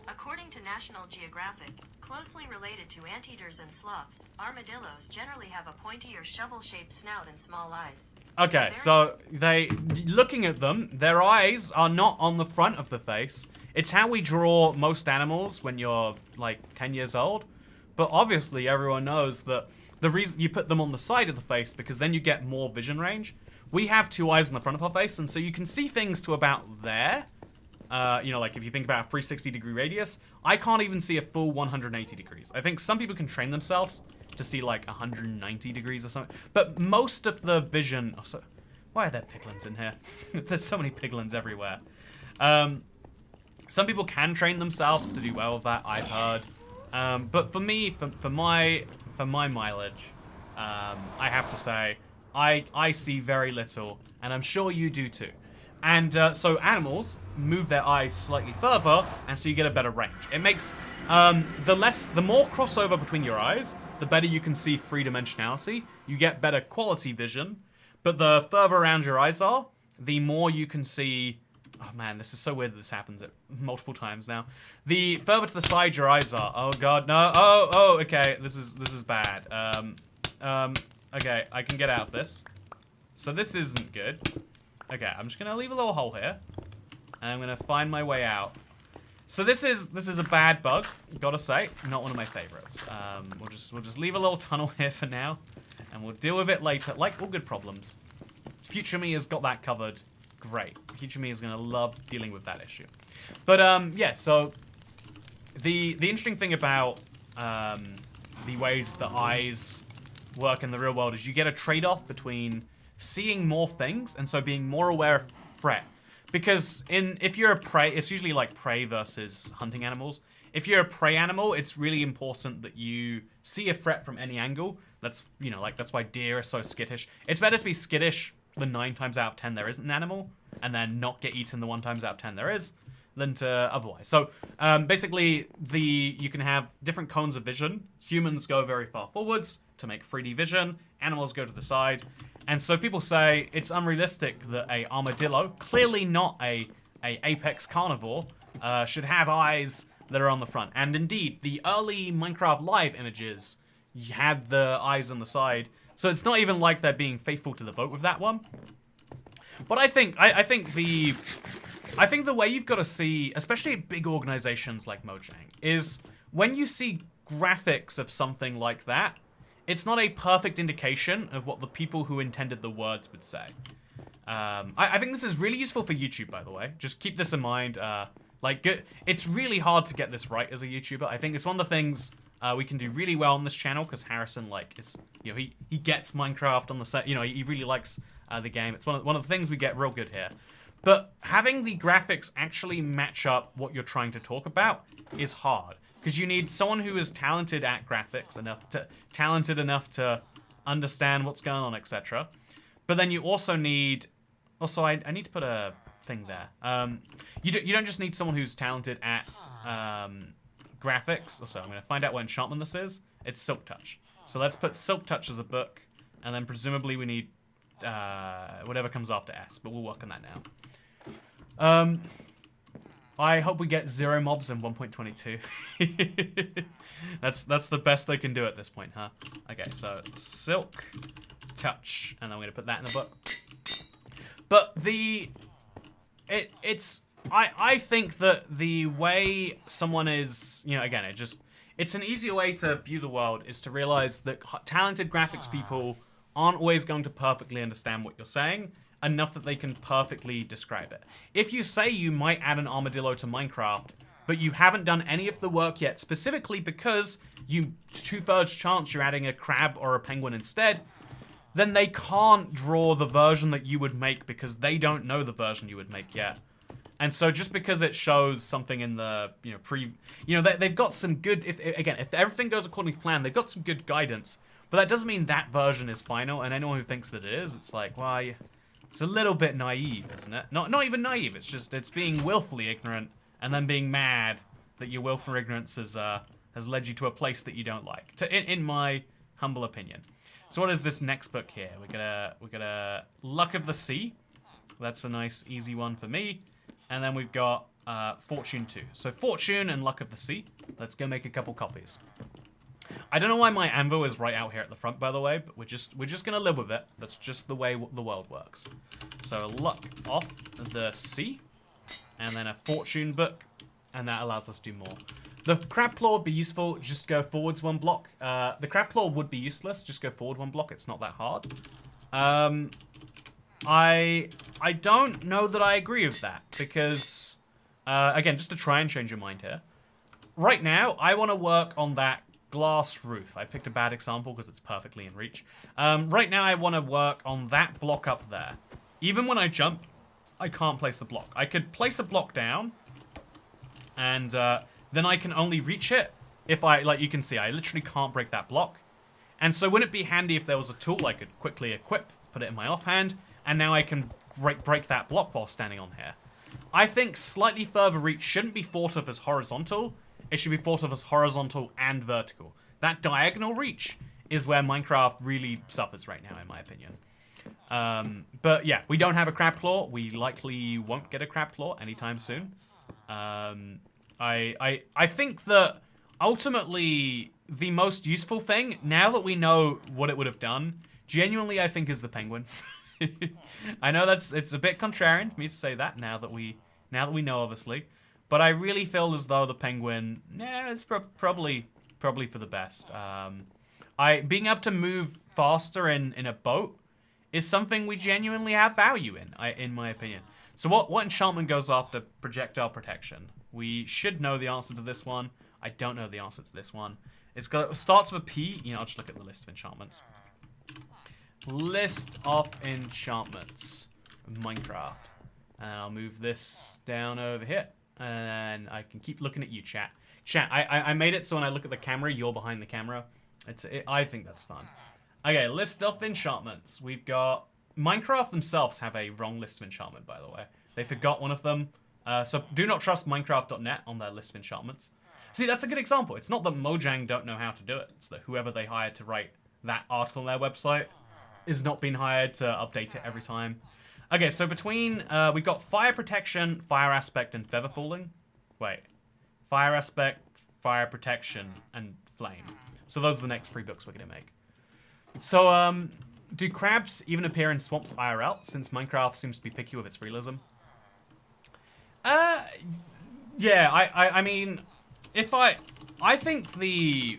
According to National Geographic, closely related to anteaters and sloths, armadillos generally have a pointy or shovel-shaped snout and small eyes. Okay, so looking at them, their eyes are not on the front of the face. It's how we draw most animals when you're like 10 years old. But obviously everyone knows that the reason you put them on the side of the face because then you get more vision range. We have 2 eyes in the front of our face, and so you can see things to about there. Like if you think about a 360-degree radius, I can't even see a full 180 degrees. I think some people can train themselves to see like 190 degrees or something. But most of the vision... Oh, why are there piglins in here? There's so many piglins everywhere. Some people can train themselves to do well with that, I've heard. But for me, for my mileage, I have to say, I see very little, and I'm sure you do too. And so animals move their eyes slightly further, and so you get a better range. It makes the more crossover between your eyes, the better you can see 3-dimensionality. You get better quality vision, but the further around your eyes are, the more you can see. Oh man, this is so weird that this happens multiple times now. The further to the side your eyes are. Oh god, no. Oh, okay. This is bad. Okay, I can get out of this. So this isn't good. Okay, I'm just gonna leave a little hole here, and I'm gonna find my way out. So this is a bad bug, gotta say, not one of my favorites. We'll just leave a little tunnel here for now, and we'll deal with it later, like all good problems. Future me has got that covered. Great. Future me is gonna love dealing with that issue. But yeah, so the interesting thing about the ways that eyes work in the real world is you get a trade-off between seeing more things and so being more aware of threat, Because if you're a prey, it's usually like prey versus hunting animals. If you're a prey animal, it's really important that you see a threat from any angle. That's, you know, like that's why deer are so skittish. It's better to be skittish the 9 times out of 10 there isn't an animal, and then not get eaten the 1 times out of 10 there is, than to otherwise. So basically, you can have different cones of vision. Humans go very far forwards to make 3D vision. Animals go to the side. And so people say it's unrealistic that a armadillo, clearly not a apex carnivore, should have eyes that are on the front. And indeed, the early Minecraft Live images had the eyes on the side. So it's not even like they're being faithful to the vote with that one. But I think the way you've got to see, especially at big organizations like Mojang, is when you see graphics of something like that, it's not a perfect indication of what the people who intended the words would say. I think this is really useful for YouTube, by the way. Just keep this in mind. It's really hard to get this right as a YouTuber. I think it's one of the things we can do really well on this channel because Harrison, he gets Minecraft on the set. You know, he really likes the game. It's one of the things we get real good here. But having the graphics actually match up what you're trying to talk about is hard. Because you need someone who is talented at graphics, talented enough to understand what's going on, etc. But then you also need... Also, I need to put a thing there. You don't just need someone who's talented at graphics. Also, I'm going to find out what enchantment this is. It's Silk Touch. So let's put Silk Touch as a book. And then presumably we need whatever comes after S. But we'll work on that now. I hope we get 0 mobs in 1.22. That's the best they can do at this point, huh? Okay, so Silk Touch, and I'm gonna put that in the book. But I think that the way someone is, you know, again, it's an easier way to view the world is to realize that talented graphics people aren't always going to perfectly understand what you're saying, enough that they can perfectly describe it. If you say you might add an armadillo to Minecraft, but you haven't done any of the work yet, specifically because you 2/3 chance you're adding a crab or a penguin instead, then they can't draw the version that you would make because they don't know the version you would make yet. And so just because it shows something in the, they've got some good, if everything goes according to plan, they've got some good guidance, but that doesn't mean that version is final, and anyone who thinks that it is, it's like, well, it's a little bit naive, isn't it? Not even naive, it's being willfully ignorant and then being mad that your willful ignorance has led you to a place that you don't like, in my humble opinion. So what is this next book here? We got a Luck of the Sea. That's a nice, easy one for me. And then we've got Fortune 2. So Fortune and Luck of the Sea. Let's go make a couple copies. I don't know why my anvil is right out here at the front, by the way, but we're just gonna live with it. That's just the way the world works. So Luck of the Sea, and then a Fortune book, and that allows us to do more. The crab claw would be useful. Just go forwards 1 block. The crab claw would be useless. Just go forward 1 block. It's not that hard. I don't know that I agree with that because, again, just to try and change your mind here. Right now, I want to work on that glass roof. I picked a bad example because it's perfectly in reach. Right now, I want to work on that block up there. Even when I jump, I can't place the block. I could place a block down, and then I can only reach it if like you can see, I literally can't break that block. And so wouldn't it be handy if there was a tool I could quickly equip, put it in my offhand, and now I can break that block while standing on here. I think slightly further reach shouldn't be thought of as horizontal. It should be thought of as horizontal and vertical. That diagonal reach is where Minecraft really suffers right now, in my opinion. But yeah, we don't have a crab claw. We likely won't get a crab claw anytime soon. I think that ultimately the most useful thing, now that we know what it would have done, genuinely I think is the penguin. I know it's a bit contrarian for me to say that now that we know, obviously, but I really feel as though the penguin, it's probably for the best. Being able to move faster in a boat is something we genuinely have value in my opinion. So what enchantment goes after projectile protection? We should know the answer to this one. I don't know the answer to this one. It starts with a P. I'll just look at the list of enchantments. List of enchantments of Minecraft. And I'll move this down over here. And I can keep looking at you, chat. Chat, I made it so when I look at the camera, you're behind the camera. I think that's fun. Okay, list of enchantments. We've got... Minecraft themselves have a wrong list of enchantment, by the way. They forgot one of them. So do not trust Minecraft.net on their list of enchantments. See, that's a good example. It's not that Mojang don't know how to do it. It's that whoever they hired to write that article on their website is not being hired to update it every time. Okay, so between... we've got Fire Protection, Fire Aspect, and Feather Falling. Wait. Fire Aspect, Fire Protection, and Flame. So those are the next 3 books we're going to make. So, do crabs even appear in swamps IRL, since Minecraft seems to be picky with its realism? Yeah, I mean, I think the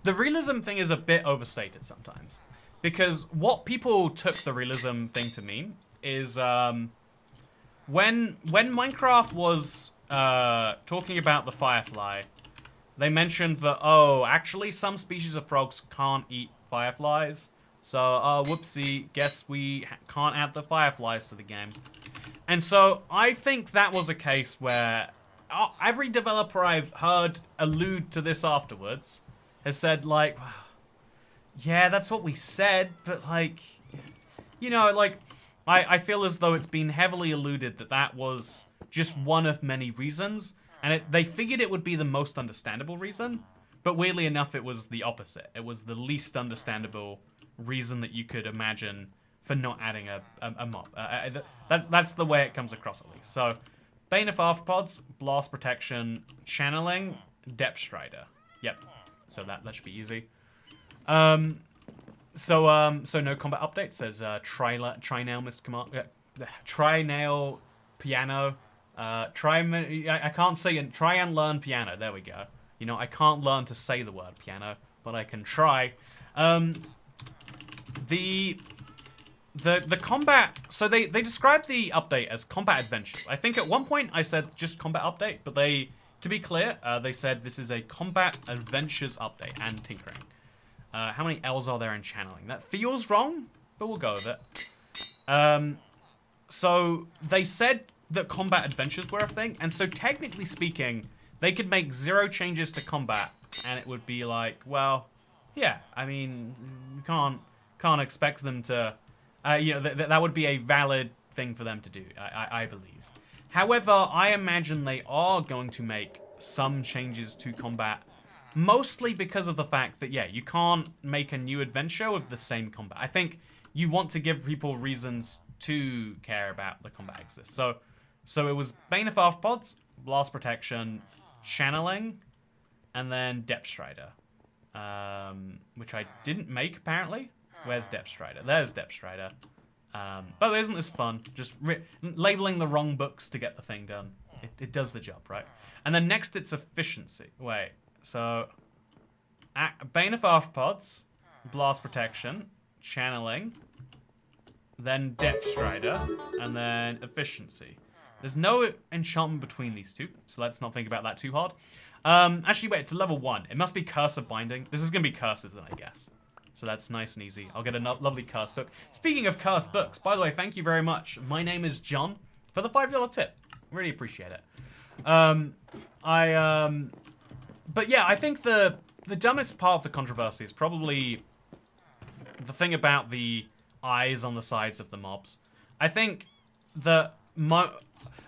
realism thing is a bit overstated sometimes. Because what people took the realism thing to mean is, when Minecraft was, talking about the firefly, they mentioned that, oh, actually some species of frogs can't eat fireflies. So, whoopsie, guess we can't add the fireflies to the game. And so, I think that was a case where every developer I've heard allude to this afterwards has said, like, yeah, that's what we said, but, like, you know, like, I feel as though it's been heavily alluded that that was just one of many reasons, and they figured it would be the most understandable reason, but weirdly enough, it was the opposite. It was the least understandable reason that you could imagine for not adding a mob. That's the way it comes across, at least. So, Bane of Arthropods, Blast Protection, Channeling, Depth Strider. Yep. So that should be easy. So no combat updates. There's Trinail Missed Command, Trinail Piano. I can't say it. Try and learn piano. There we go. You know, I can't learn to say the word piano, but I can try. The combat, so they described the update as combat adventures. I think at one point I said just combat update, but to be clear, they said this is a combat adventures update and tinkering. How many L's are there in channeling? That feels wrong, but we'll go with it. So they said that combat adventures were a thing, and so technically speaking, they could make 0 changes to combat, and it would be like, well, yeah, I mean, you can't expect them to, you know, that would be a valid thing for them to do, I believe. However, I imagine they are going to make some changes to combat, mostly because of the fact that, yeah, you can't make a new adventure with the same combat. I think you want to give people reasons to care about the combat exists. So it was Bane of Arthropods, Blast Protection, Channeling, and then Depth Strider, which I didn't make, apparently. Where's Depth Strider? There's Depth Strider. But isn't this fun? Just labeling the wrong books to get the thing done. It does the job, right? And then next it's Efficiency. Wait, so... Bane of Arthropods, Blast Protection, Channeling, then Depth Strider, and then Efficiency. There's no enchantment between these two, so let's not think about that too hard. Actually, wait, it's a level 1. It must be Curse of Binding. This is going to be curses then, I guess. So that's nice and easy. I'll get a lovely curse book. Speaking of cursed books, by the way, thank you very much. My name is John for the $5 tip. Really appreciate it. But yeah, I think the dumbest part of the controversy is probably the thing about the eyes on the sides of the mobs. I think that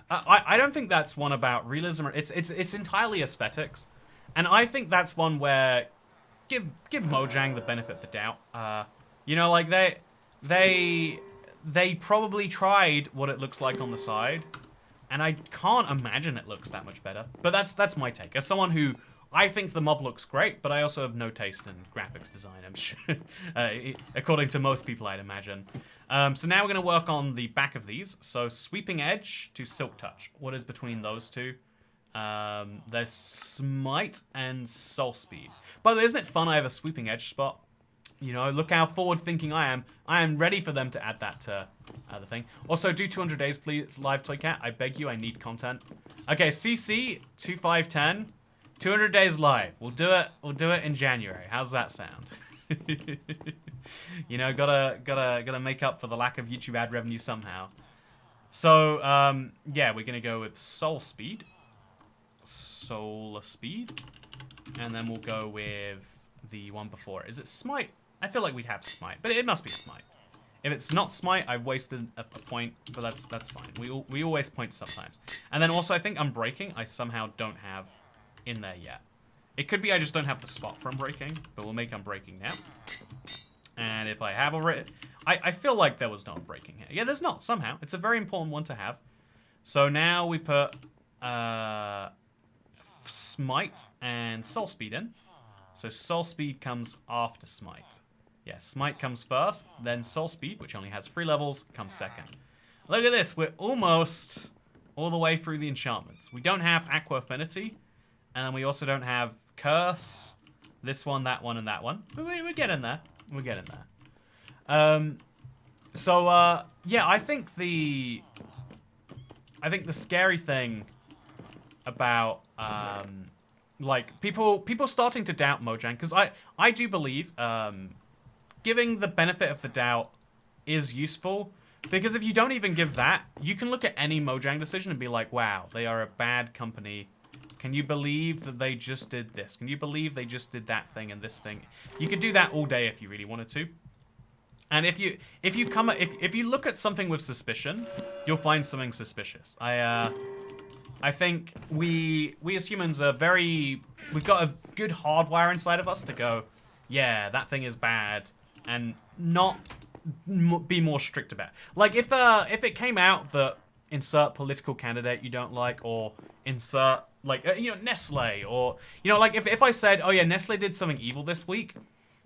I don't think that's one about realism. It's entirely aesthetics, and I think that's one where give Mojang the benefit of the doubt. You know, like they probably tried what it looks like on the side, and I can't imagine it looks that much better. But that's my take. As someone who I think the mob looks great, but I also have no taste in graphics design, I'm sure, according to most people, I'd imagine. So now we're going to work on the back of these. So Sweeping Edge to Silk Touch. What is between those two? There's Smite and Soul Speed. By the way, isn't it fun I have a Sweeping Edge spot? You know, look how forward-thinking I am. I am ready for them to add that to the thing. Also, do 200 days, please, live Toycat. I beg you, I need content. Okay, CC 2510. 200 days live. We'll do it. We'll do it in January. How's that sound? You know, gotta make up for the lack of YouTube ad revenue somehow. So, yeah, we're going to go with Soul Speed. Soul Speed. And then we'll go with the one before. Is it Smite? I feel like we'd have Smite, but it must be Smite. If it's not Smite, I've wasted a point, but that's fine. We always point sometimes. And then also, I think Unbreaking, I somehow don't have in there yet. It could be I just don't have the spot for Unbreaking, but we'll make Unbreaking now. And if I have already... I feel like there was no Unbreaking here. Yeah, there's not, somehow. It's a very important one to have. So now we put Smite and Soul Speed in. So Soul Speed comes after Smite. Yeah, Smite comes first, then Soul Speed, which only has 3 levels, comes second. Look at this, we're almost all the way through the enchantments. We don't have Aqua Affinity, and then we also don't have Curse, this one, and that one. We're getting there. We're getting there. Yeah, I think the scary thing about like people starting to doubt Mojang, because I do believe giving the benefit of the doubt is useful, because if you don't even give that, you can look at any Mojang decision and be like, wow, they are a bad company. Can you believe that they just did this? Can you believe they just did that thing and this thing? You could do that all day if you really wanted to. And if you look at something with suspicion, you'll find something suspicious. I think we as humans are we've got a good hardwire inside of us to go, yeah, that thing is bad, and not be more strict about it. Like if it came out that insert political candidate you don't like, or insert like Nestle, or like if I said, oh yeah, Nestle did something evil this week,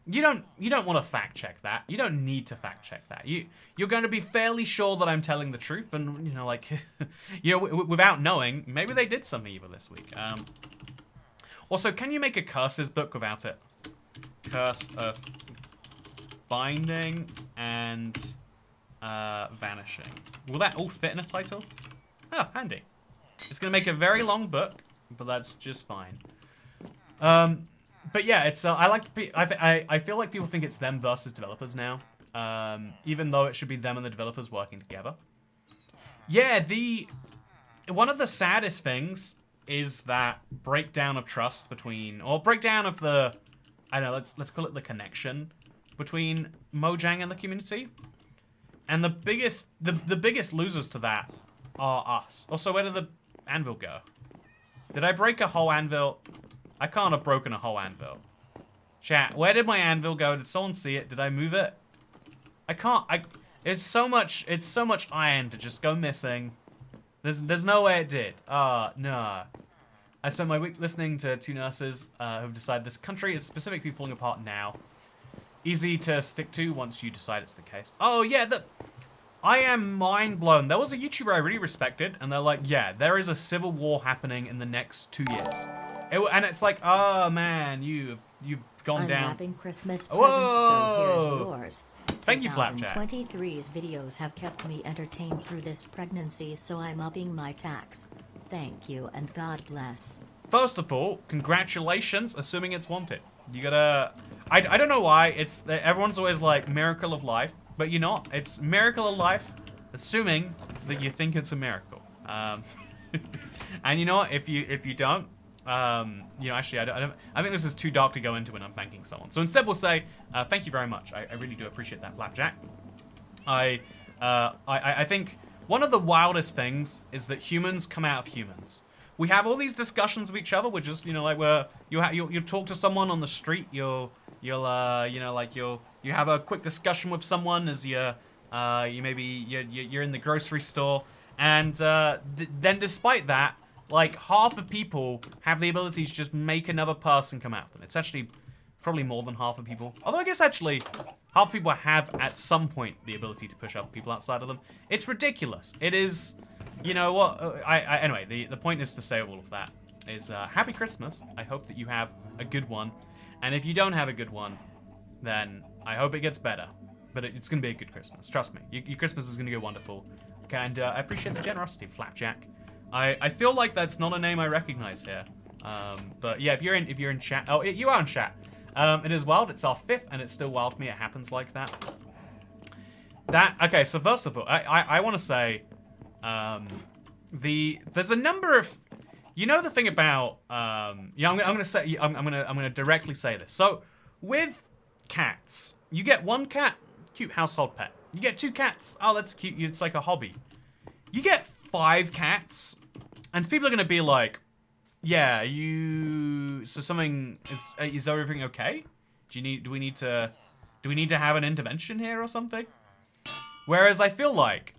you don't want to fact check that. You don't need to fact check that. You're going to be fairly sure that I'm telling the truth, and like without knowing, maybe they did something evil this week. Also, can you make a curses book without it? Curse of Binding and Vanishing. Will that all fit in a title? Oh, handy. It's going to make a very long book, but that's just fine. But yeah, it's I feel like people think it's them versus developers now, even though it should be them and the developers working together. Yeah, one of the saddest things is that breakdown of trust between, or breakdown of the, I don't know, let's call it the connection between Mojang and the community. And the biggest losers to that are us. Also, where did the anvil go? Did I break a whole anvil? I can't have broken a whole anvil. Chat, where did my anvil go? Did someone see it? Did I move it? I can't. It's so much iron to just go missing. There's no way it did. No. I spent my week listening to 2 nurses who've decided this country is specifically falling apart now. Easy to stick to once you decide it's the case. Oh yeah, I am mind blown. There was a YouTuber I really respected, and they're like, yeah, there is a civil war happening in the next 2 years. And it's like, oh man, you've gone down. Unwrapping Christmas Whoa! presents, so here's yours. Thank you, Flapjack. 2023's videos have kept me entertained through this pregnancy, so I'm upping my tax. Thank you and God bless. First of all, congratulations, assuming it's wanted. You gotta... I don't know why, everyone's always like, miracle of life, but you're not. It's miracle of life, assuming that you think it's a miracle. And you know what, if you don't, actually, I think this is too dark to go into when I'm thanking someone. So instead we'll say, thank you very much. I really do appreciate that, Flapjack. I think one of the wildest things is that humans come out of humans. We have all these discussions with each other. We're just, like you'll talk to someone on the street. You'll have a quick discussion with someone as you're in the grocery store, and then despite that, like half of people have the ability to just make another person come out of them. It's actually probably more than half of people. Although I guess actually half of people have at some point the ability to push other people outside of them. It's ridiculous. It is. You know what? Anyway, the point is to say all of that is Happy Christmas. I hope that you have a good one, and if you don't have a good one, then I hope it gets better. But it's gonna be a good Christmas. Trust me, your Christmas is gonna go wonderful. Okay, and I appreciate the generosity, Flapjack. I feel like that's not a name I recognize here. But yeah, if you're in chat, oh, you are in chat. It is wild. It's our 5th, and it's still wild to me. It happens like that. Okay, so first of all, I want to say. There's a number of, the thing about I'm gonna directly say this. So with cats, you get one cat, cute household pet. You get two cats, oh that's cute. It's like a hobby. You get 5 cats, and people are gonna be like, yeah, so something is everything okay? Do we need to have an intervention here or something? Whereas I feel like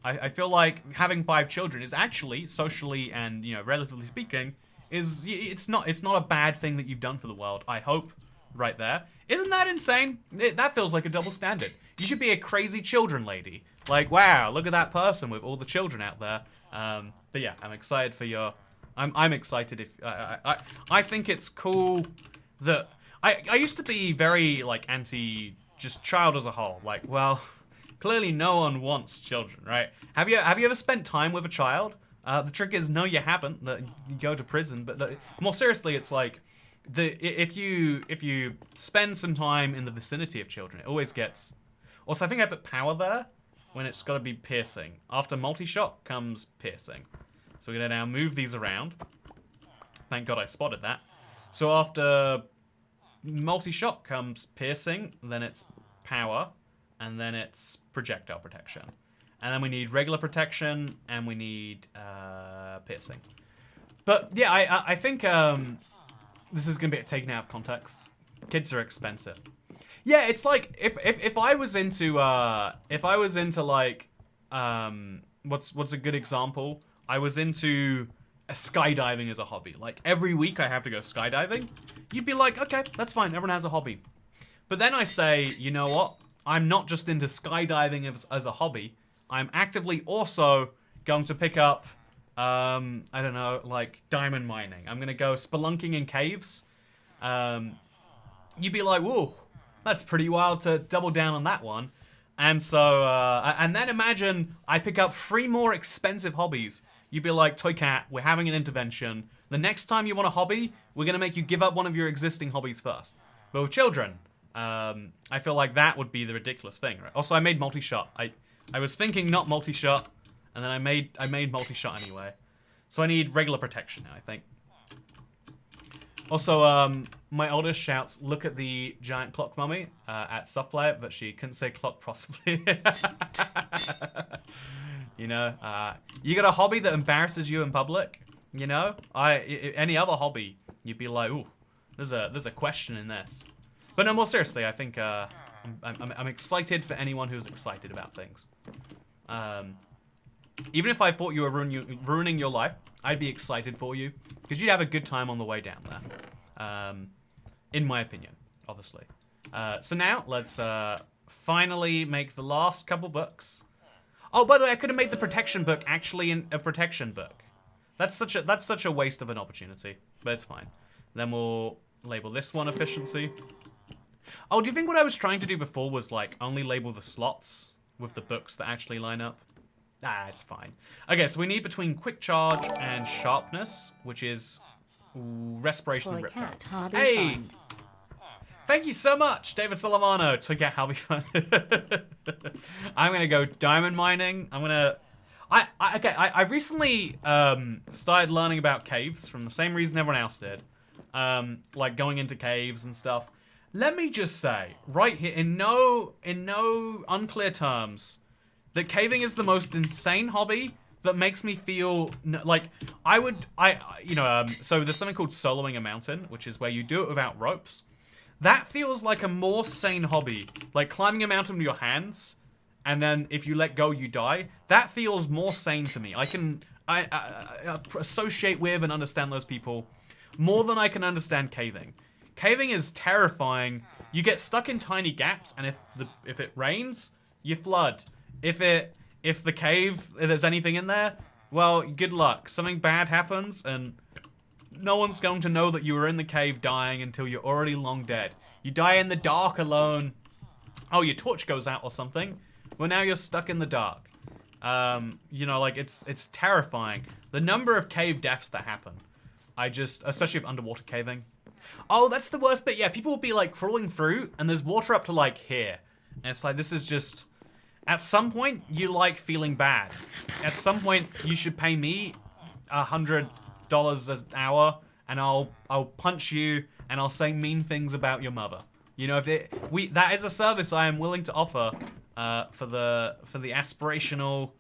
having 5 children is actually, socially and relatively speaking, it's not a bad thing that you've done for the world. I hope, right there. Isn't that insane? That feels like a double standard. You should be a crazy children lady. Like, wow, look at that person with all the children out there. But yeah, I'm excited for your. I'm excited if I think it's cool that I used to be very like anti just child as a whole. Like, well, clearly no one wants children, right? Have you ever spent time with a child? The trick is no, you haven't. That you go to prison. But more seriously, it's like if you spend some time in the vicinity of children, it always gets. Also, I think I put power there when it's got to be piercing. After multi-shot comes piercing. So we're gonna now move these around. Thank God I spotted that. So after multi-shot comes piercing, then it's power, and then it's projectile protection. And then we need regular protection, and we need piercing. But yeah, I think this is gonna be taken out of context. Kids are expensive. Yeah, it's like if I was into like what's a good example? I was into skydiving as a hobby. Like every week I have to go skydiving. You'd be like, okay, that's fine. Everyone has a hobby. But then I say, you know what? I'm not just into skydiving as a hobby. I'm actively also going to pick up, I don't know, like diamond mining. I'm going to go spelunking in caves. You'd be like, whoa, that's pretty wild to double down on that one. And so, and then imagine I pick up 3 more expensive hobbies. You'd be like, Toycat, we're having an intervention. The next time you want a hobby, we're going to make you give up one of your existing hobbies first. But with children, I feel like that would be the ridiculous thing, right? Also, I made multi-shot. I was thinking not multi-shot, and then I made multi-shot anyway. So I need regular protection now, I think. Also, my oldest shouts, look at the giant clock mummy at Softplay, but she couldn't say clock possibly. You got a hobby that embarrasses you in public, any other hobby, you'd be like, ooh, there's a question in this. But no, more seriously, I think I'm excited for anyone who's excited about things. Even if I thought you were ruining your life, I'd be excited for you because you'd have a good time on the way down there. In my opinion, obviously. So now let's finally make the last couple books. Oh, by the way, I could have made the protection book actually in a protection book. That's such a waste of an opportunity, but it's fine. Then we'll label this one efficiency. Oh, do you think what I was trying to do before was like only label the slots with the books that actually line up? Ah, it's fine. Okay, so we need between quick charge and sharpness, which is respiration and rip. Hey! Fund. Thank you so much, David Salamano. Toycat Hobby Fun. I'm gonna go diamond mining. I recently started learning about caves from the same reason everyone else did. Like going into caves and stuff. Let me just say, right here, in no unclear terms, that caving is the most insane hobby that makes me feel like so there's something called soloing a mountain, which is where you do it without ropes. That feels like a more sane hobby. Like climbing a mountain with your hands, and then if you let go, you die. That feels more sane to me. I can associate with and understand those people more than I can understand caving. Caving is terrifying. You get stuck in tiny gaps, and if it rains, you flood. If there's anything in there, well, good luck. Something bad happens, and no one's going to know that you were in the cave dying until you're already long dead. You die in the dark alone. Oh, your torch goes out or something. Well, now you're stuck in the dark. It's terrifying. The number of cave deaths that happen. Especially with underwater caving. Oh, that's the worst bit. Yeah, people will be like crawling through and there's water up to like here. And it's like, this is just, At some point, you like feeling bad. At some point, you should pay me $100 an hour, and I'll punch you, and I'll say mean things about your mother. You know, that is a service I am willing to offer for the aspirational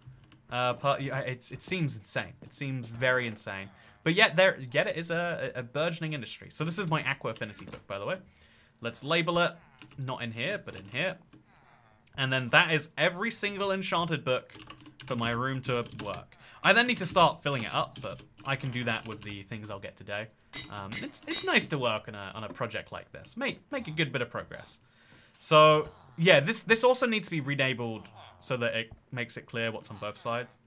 part. It seems insane. It seems very insane. But yet it is a burgeoning industry. So this is my Aqua Affinity book, by the way. Let's label it, not in here, but in here. And then that is every single enchanted book for my room to work. I then need to start filling it up, but I can do that with the things I'll get today. It's nice to work on a project like this. Make a good bit of progress. So yeah, this also needs to be relabeled so that it makes it clear what's on both sides.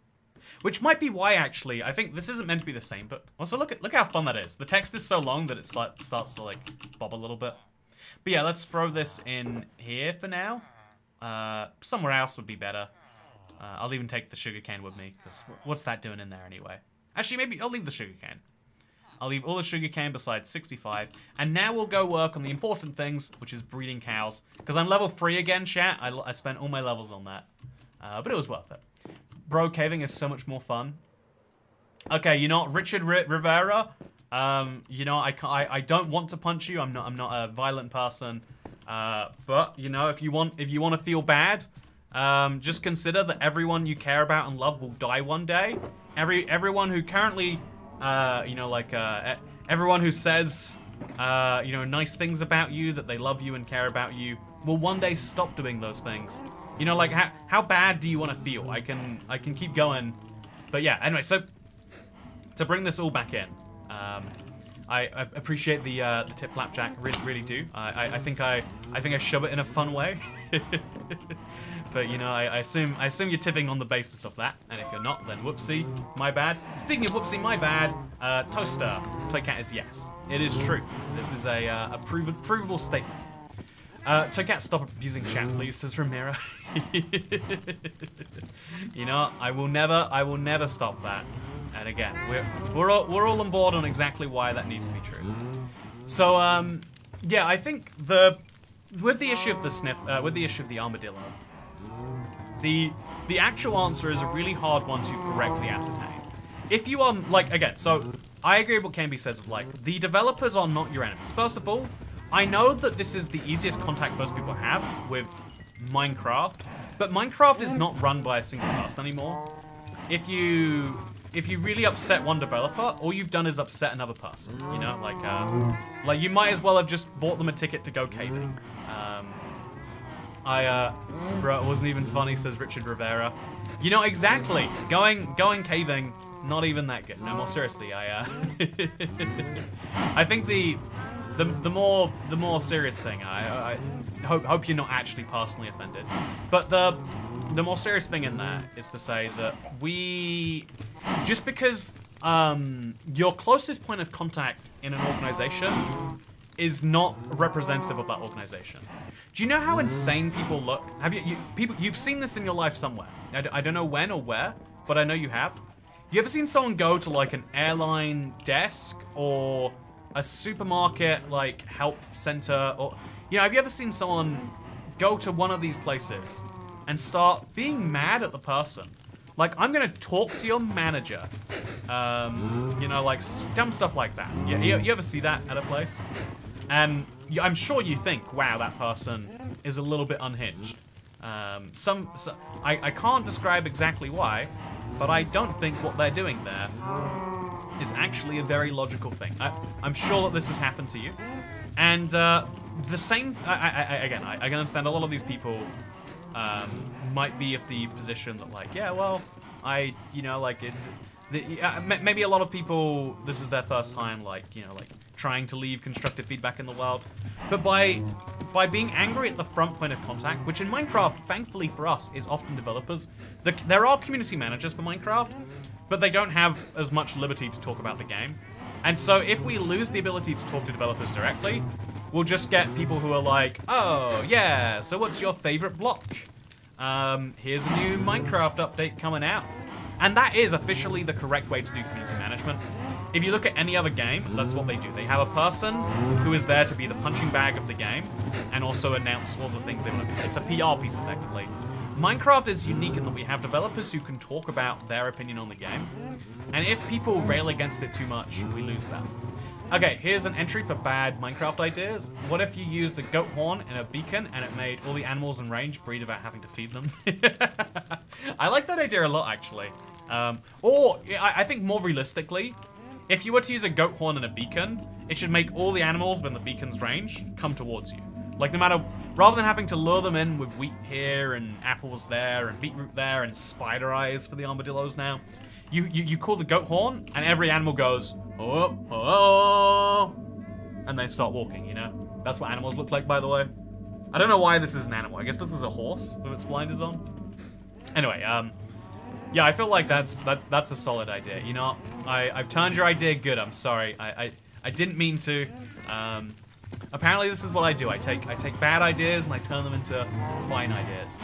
Which might be why, actually, I think this isn't meant to be the same book. Also, look how fun that is. The text is so long that it starts to, like, bob a little bit. But yeah, let's throw this in here for now. Somewhere else would be better. I'll even take the sugarcane with me, because what's that doing in there anyway? Actually, maybe I'll leave the sugarcane. I'll leave all the sugarcane besides 65. And now we'll go work on the important things, which is breeding cows. Because I'm level 3 again, chat. I spent all my levels on that. But it was worth it. Bro, caving is so much more fun. Okay, you know, Richard Rivera. You know, I don't want to punch you. I'm not a violent person. But you know, if you want to feel bad, just consider that everyone you care about and love will die one day. Everyone who currently, you know, like everyone who says, you know, nice things about you, that they love you and care about you, will one day stop doing those things. You know, like, how bad do you want to feel? I can keep going. But yeah, anyway, so to bring this all back in, I appreciate the tip, Flapjack, really do. I think I shove it in a fun way. But you know, I assume you're tipping on the basis of that, and if you're not, then whoopsie, my bad. Speaking of whoopsie, my bad, Toaster, Toycat is yes. It is true. This is a provable statement. Toycat, stop abusing chat, please, says Ramiro. You know, I will never stop that. And again, we're all on board on exactly why that needs to be true. So yeah, I think with the issue of the armadillo, the actual answer is a really hard one to correctly ascertain. If you are like, again, so I agree with what Canby says of like, the developers are not your enemies. First of all, I know that this is the easiest contact most people have with Minecraft, but Minecraft is not run by a single person anymore. If you really upset one developer, all you've done is upset another person. You know, like you might as well have just bought them a ticket to go caving. Bro, it wasn't even funny, says Richard Rivera. You know, exactly. Going caving, not even that good. No, more seriously, I think the more serious thing, I hope you're not actually personally offended, but the more serious thing in that is to say that just because your closest point of contact in an organization is not representative of that organization. Do you know how insane people look? Have you've seen this in your life somewhere? I don't know when or where, but I know you have. You ever seen someone go to like an airline desk or a supermarket like help center, or you know, have you ever seen someone go to one of these places and start being mad at the person? Like, I'm gonna talk to your manager. You know, like dumb stuff like that. You ever see that at a place? And I'm sure you think, wow, that person is a little bit unhinged. I can't describe exactly why, but I don't think what they're doing there is actually a very logical thing. I'm sure that this has happened to you. And the same, again, I can understand a lot of these people might be of the position that like, yeah, well, you know, like maybe a lot of people, this is their first time, like, you know, like trying to leave constructive feedback in the world. But by being angry at the front point of contact, which in Minecraft, thankfully for us, is often developers. There are community managers for Minecraft, but they don't have as much liberty to talk about the game. And so if we lose the ability to talk to developers directly, we'll just get people who are like, oh, yeah, so what's your favorite block? Here's a new Minecraft update coming out. And that is officially the correct way to do community management. If you look at any other game, that's what they do. They have a person who is there to be the punching bag of the game and also announce all the things they want to do. It's a PR piece, effectively. Minecraft is unique in that we have developers who can talk about their opinion on the game, and if people rail against it too much, we lose them. Okay, here's an entry for bad Minecraft ideas. What if you used a goat horn and a beacon and it made all the animals in range breed without having to feed them? I like that idea a lot, actually. Or, I think more realistically, if you were to use a goat horn and a beacon, it should make all the animals within the beacon's range come towards you. Like, no matter, rather than having to lure them in with wheat here and apples there and beetroot there and spider eyes for the armadillos now, you call the goat horn and every animal goes, oh, oh, and they start walking, you know? That's what animals look like, by the way. I don't know why this is an animal. I guess this is a horse with its blinders on. Anyway, yeah, I feel like that's a solid idea. You know, I've turned your idea good. I'm sorry. I didn't mean to. Apparently, this is what I do. I take bad ideas and I turn them into fine ideas.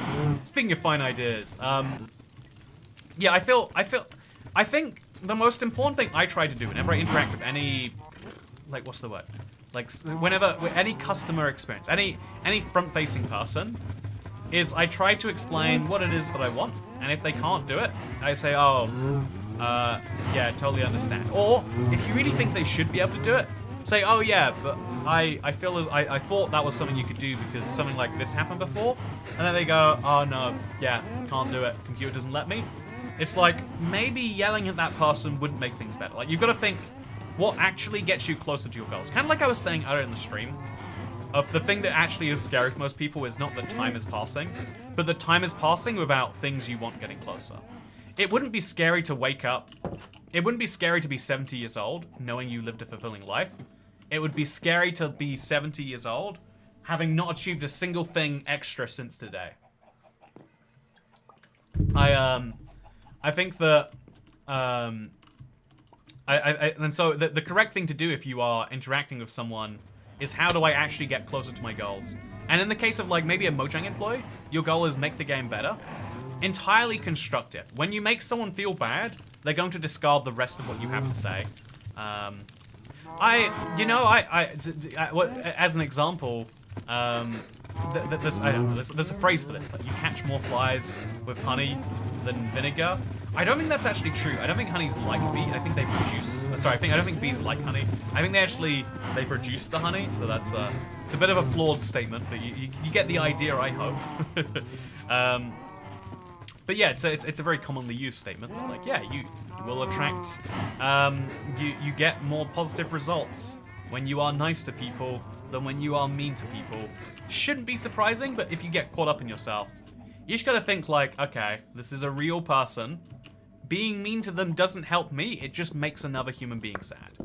Speaking of fine ideas, yeah, I think the most important thing I try to do whenever I interact with any, like, what's the word? Like, whenever any customer experience, any front-facing person, is I try to explain what it is that I want, and if they can't do it, I say, oh, yeah, totally understand. Or if you really think they should be able to do it, say, oh yeah, but I feel as I thought that was something you could do because something like this happened before, and then they go, oh no, yeah, can't do it. Computer doesn't let me. It's like maybe yelling at that person wouldn't make things better. Like, you've got to think what actually gets you closer to your goals. Kind of like I was saying earlier in the stream, of the thing that actually is scary for most people is not that time is passing, but that time is passing without things you want getting closer. It wouldn't be scary to wake up. It wouldn't be scary to be 70 years old knowing you lived a fulfilling life. It would be scary to be 70 years old having not achieved a single thing extra since today. I think that, and so the correct thing to do if you are interacting with someone is how do I actually get closer to my goals? And in the case of like maybe a Mojang employee, your goal is make the game better. Entirely constructive. When you make someone feel bad, they're going to discard the rest of what you have to say. As an example, there's a phrase for this, like you catch more flies with honey than vinegar. I don't think that's actually true. I don't think honey's like bee. I think they produce. I don't think bees like honey. I think they produce the honey. So that's it's a bit of a flawed statement, but you get the idea, I hope. But yeah, it's a very commonly used statement. That, like, yeah, you will attract. You get more positive results when you are nice to people than when you are mean to people. Shouldn't be surprising, but if you get caught up in yourself, you just gotta think like, okay, this is a real person. Being mean to them doesn't help me. It just makes another human being sad.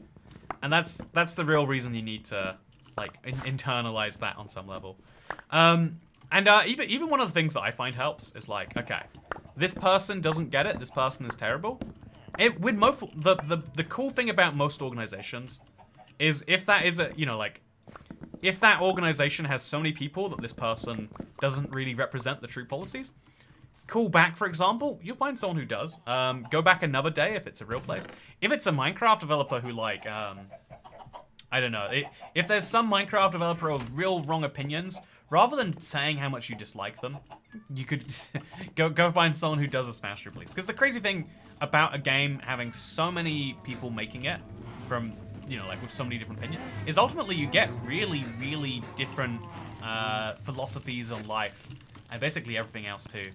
And that's the real reason you need to like internalize that on some level. Even one of the things that I find helps is like, okay, this person doesn't get it. This person is terrible. With most the cool thing about most organizations is if that is if that organization has so many people that this person doesn't really represent the true policies, call back, for example, you'll find someone who does. Go back another day if it's a real place. If it's a Minecraft developer who like, I don't know, if there's some Minecraft developer with real wrong opinions, rather than saying how much you dislike them, you could go find someone who does a smash release. Because the crazy thing about a game having so many people making it from, like with so many different opinions, is ultimately you get really, really different philosophies on life and basically everything else too.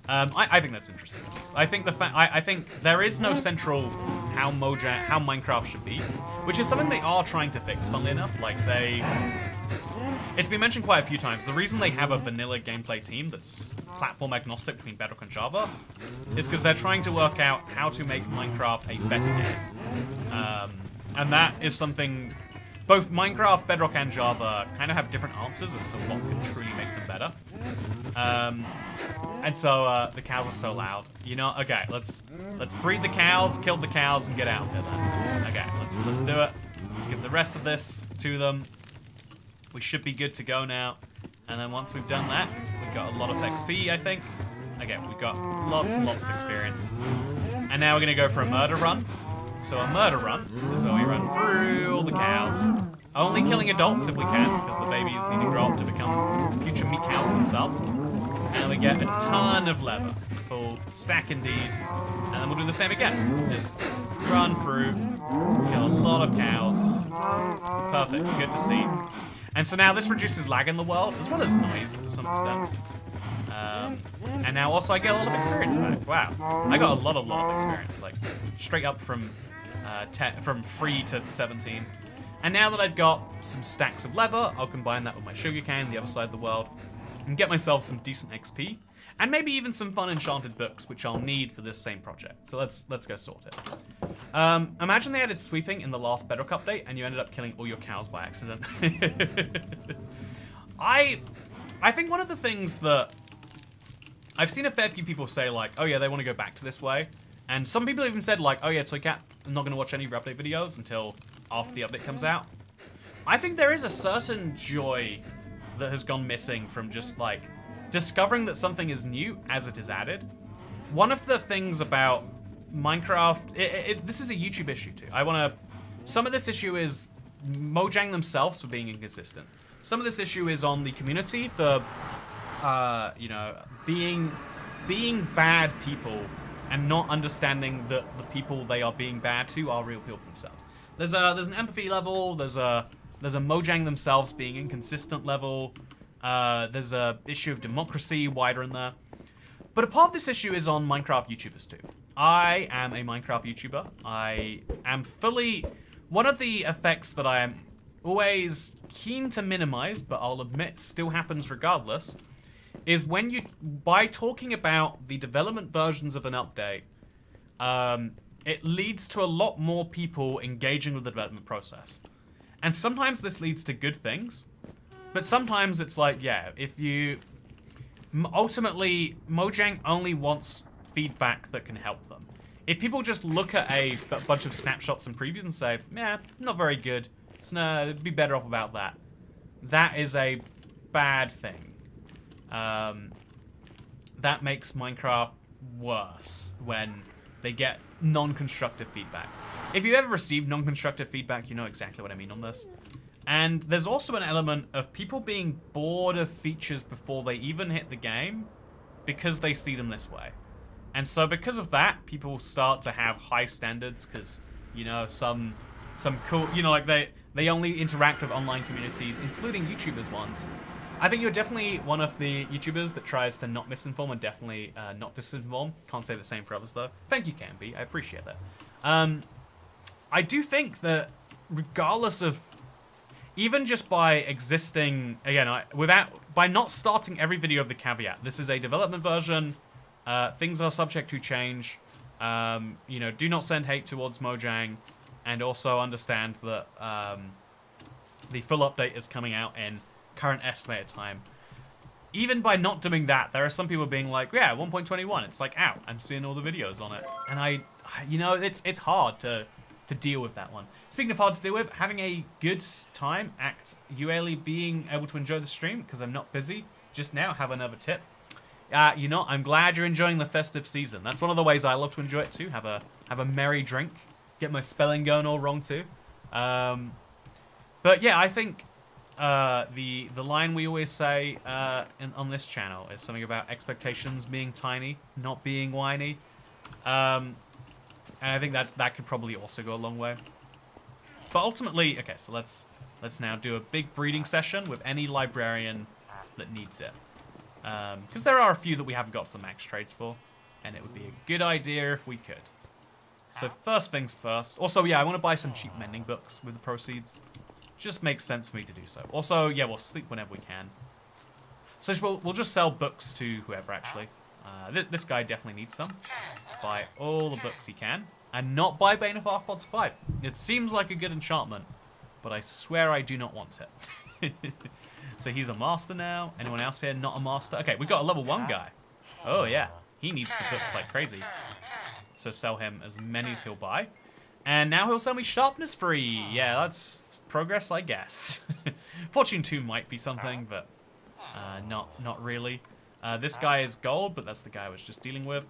I think that's interesting at least. I think I think there is no central how Minecraft should be, which is something they are trying to fix, funnily enough. Like it's been mentioned quite a few times. The reason they have a vanilla gameplay team that's platform agnostic between Bedrock and Java is because they're trying to work out how to make Minecraft a better game. And that is something both Minecraft, Bedrock, and Java kind of have different answers as to what could truly make them better. And so the cows are so loud. Okay, let's breed the cows, kill the cows, and get out of here then. Okay, let's do it. Let's give the rest of this to them. We should be good to go now. And then once we've done that, we've got a lot of XP, I think. Okay, we've got lots and lots of experience. And now we're gonna go for a murder run. So a murder run is where we run through all the cows. Only killing adults if we can, because the babies need to grow up to become future meat cows themselves. And we get a ton of leather. Full stack indeed. And then we'll do the same again. Just run through. Kill a lot of cows. Perfect. Good to see. And so now this reduces lag in the world, as well as noise to some extent. And now also I get a lot of experience back. Wow. I got a lot of experience. Like, straight up from 3 to 17. And now that I've got some stacks of leather, I'll combine that with my sugarcane, the other side of the world, and get myself some decent XP, and maybe even some fun enchanted books, which I'll need for this same project. So let's go sort it. Imagine they added sweeping in the last Bedrock update, and you ended up killing all your cows by accident. I think one of the things that I've seen a fair few people say, like, oh yeah, they want to go back to this way, and some people even said, like, oh yeah, Toycat, I'm not going to watch any of your update videos until after the update comes out. I think there is a certain joy that has gone missing from just, like, discovering that something is new as it is added. One of the things about Minecraft, this is a YouTube issue too. Some of this issue is Mojang themselves for being inconsistent. Some of this issue is on the community for, you know, being bad people and not understanding that the people they are being bad to are real people themselves. There's an empathy level. There's a Mojang themselves being inconsistent level. There's a issue of democracy wider in there. But a part of this issue is on Minecraft YouTubers too. I am a Minecraft YouTuber. I am fully... One of the effects that I am always keen to minimize, but I'll admit still happens regardless, is when you... By talking about the development versions of an update, it leads to a lot more people engaging with the development process. And sometimes this leads to good things, but sometimes it's like, yeah, if you... Ultimately, Mojang only wants feedback that can help them. If people just look at a bunch of snapshots and previews and say, yeah, not very good, no, it'd be better off about that, that is a bad thing. That makes Minecraft worse when they get non-constructive feedback. If you ever received non-constructive feedback, you know exactly what I mean on this. And there's also an element of people being bored of features before they even hit the game because they see them this way. And so because of that, people start to have high standards because, you know, some cool, you know, like they only interact with online communities, including YouTubers ones. I think you're definitely one of the YouTubers that tries to not misinform and definitely not disinform. Can't say the same for others though. Thank you, Canby. I appreciate that. I do think that regardless of, even just by existing, again, by not starting every video of the caveat, this is a development version, things are subject to change, you know, do not send hate towards Mojang, and also understand that the full update is coming out in current estimated time. Even by not doing that, there are some people being like, yeah, 1.21, it's like out, I'm seeing all the videos on it. And you know, it's hard to deal with that one. Speaking of hard to deal with, having a good time at UALE being able to enjoy the stream, because I'm not busy just now, have another tip. You know, I'm glad you're enjoying the festive season. That's one of the ways I love to enjoy it too, have a merry drink, get my spelling going all wrong too. But yeah, I think the line we always say on this channel is something about expectations being tiny, not being whiny. And I think that could probably also go a long way. But ultimately, okay, so let's now do a big breeding session with any librarian that needs it. Because there are a few that we haven't got the max trades for, and it would be a good idea if we could. So first things first. Also, yeah, I want to buy some cheap mending books with the proceeds. Just makes sense for me to do so. Also, yeah, we'll sleep whenever we can. So we'll just sell books to whoever, actually. This guy definitely needs some. Buy all the books he can. And not buy Bane of Arthropods 5. It seems like a good enchantment, but I swear I do not want it. So he's a master now. Anyone else here not a master? Okay, we got a level 1 guy. Oh, yeah. He needs the books like crazy. So sell him as many as he'll buy. And now he'll sell me sharpness free. Yeah, that's progress, I guess. Fortune 2 might be something, but not really. This guy is gold, but that's the guy I was just dealing with.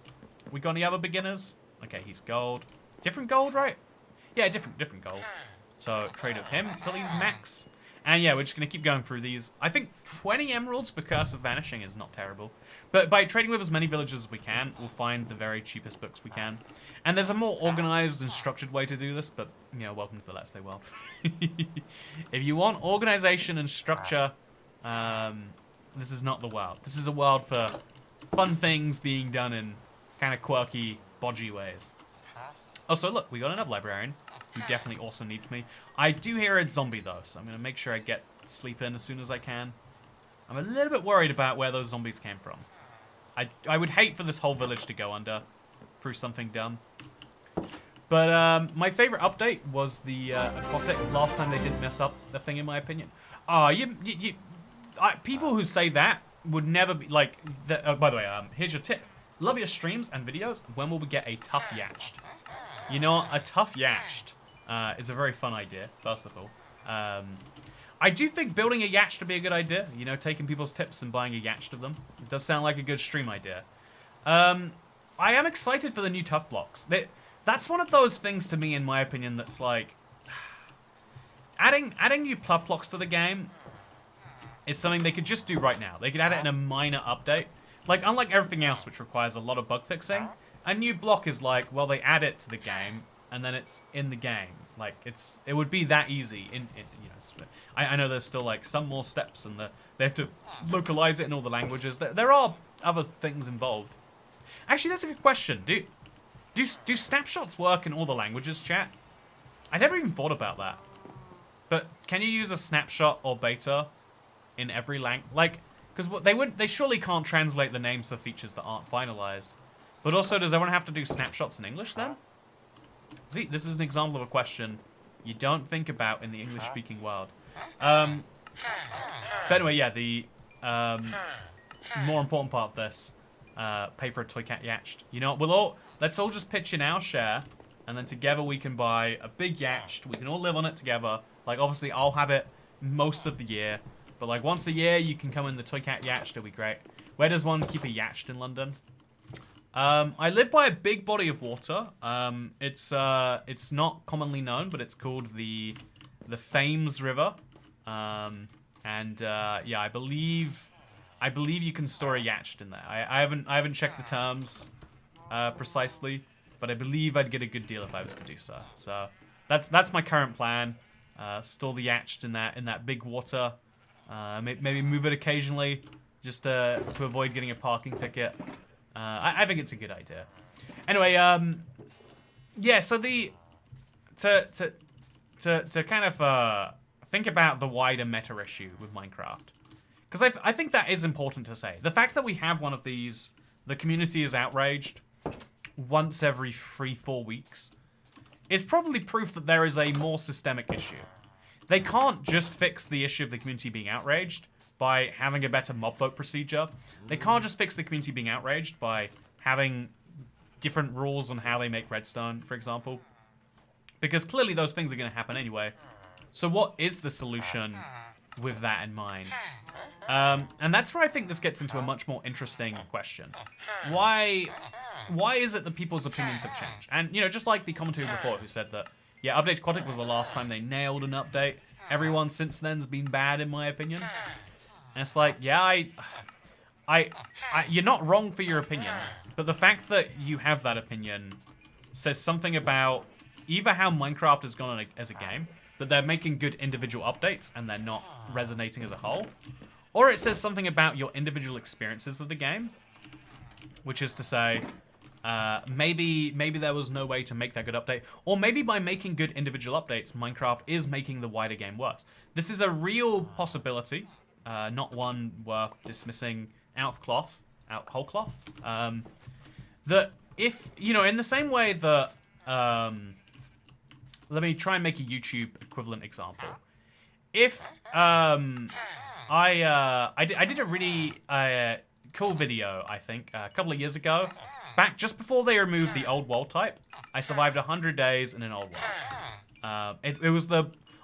We got any other beginners? Okay, he's gold. Different gold, right? Yeah, different gold. So trade with him till he's max. And yeah, we're just going to keep going through these. I think 20 emeralds for Curse of Vanishing is not terrible. But by trading with as many villagers as we can, we'll find the very cheapest books we can. And there's a more organized and structured way to do this, but, you know, welcome to the Let's Play world. If you want organization and structure, this is not the world. This is a world for fun things being done in kind of quirky, bodgy ways. Also, look, we got another librarian who definitely also needs me. I do hear a zombie, though, so I'm going to make sure I get sleep in as soon as I can. I'm a little bit worried about where those zombies came from. I would hate for this whole village to go under through something dumb. But my favorite update was the aquatic. Last time they didn't mess up the thing, in my opinion. People who say that would never be like. By the way, here's your tip: love your streams and videos. When will we get a tough yatched? You know, a tough yatched is a very fun idea. First of all, I do think building a yatch to be a good idea. You know, taking people's tips and buying a yatch of them. It does sound like a good stream idea. I am excited for the new tough blocks. That's one of those things to me, in my opinion, that's like adding new tough blocks to the game is something they could just do right now. They could add it in a minor update. Like, unlike everything else, which requires a lot of bug fixing, a new block is like, well, they add it to the game, and then it's in the game. Like, it would be that easy. You know, I know there's still like some more steps, and they have to localize it in all the languages. There are other things involved. Actually, that's a good question. Do snapshots work in all the languages, chat? I never even thought about that. But can you use a snapshot or beta in every like, because they surely can't translate the names of features that aren't finalized. But also, does everyone have to do snapshots in English then? See, this is an example of a question you don't think about in the English-speaking world. But anyway, yeah, the more important part of this, pay for a toy cat yatched. You know, let's all just pitch in our share, and then together we can buy a big yatched. We can all live on it together. Like, obviously, I'll have it most of the year. But like once a year, you can come in the toy cat yatched. It'll be great. Where does one keep a yatched in London? I live by a big body of water. It's not commonly known, but it's called the Thames River. Yeah, I believe you can store a yatched in there. I haven't checked the terms precisely, but I believe I'd get a good deal if I was to do so. So that's my current plan. Store the yatched in that big water. Maybe move it occasionally, just to avoid getting a parking ticket. I think it's a good idea. Anyway, yeah. So to kind of think about the wider meta issue with Minecraft, because I think that is important to say. The fact that we have one of these, the community is outraged once every 3-4 weeks, is probably proof that there is a more systemic issue. They can't just fix the issue of the community being outraged by having a better mob vote procedure. They can't just fix the community being outraged by having different rules on how they make redstone, for example. Because clearly those things are going to happen anyway. So what is the solution with that in mind? And that's where I think this gets into a much more interesting question. Why is it that people's opinions have changed? And, you know, just like the commentator before who said that, yeah, Update Aquatic was the last time they nailed an update. Everyone since then's been bad, in my opinion. And it's like, yeah, you're not wrong for your opinion, but the fact that you have that opinion says something about either how Minecraft has gone on as a game, that they're making good individual updates and they're not resonating as a whole, or it says something about your individual experiences with the game, which is to say, maybe there was no way to make that good update, or maybe by making good individual updates, Minecraft is making the wider game worse. This is a real possibility, not one worth dismissing out whole cloth. That if, you know, in the same way that, let me try and make a YouTube equivalent example. If I did a really cool video, I think, a couple of years ago. Back just before they removed the old world type, I survived 100 days in an old world. It was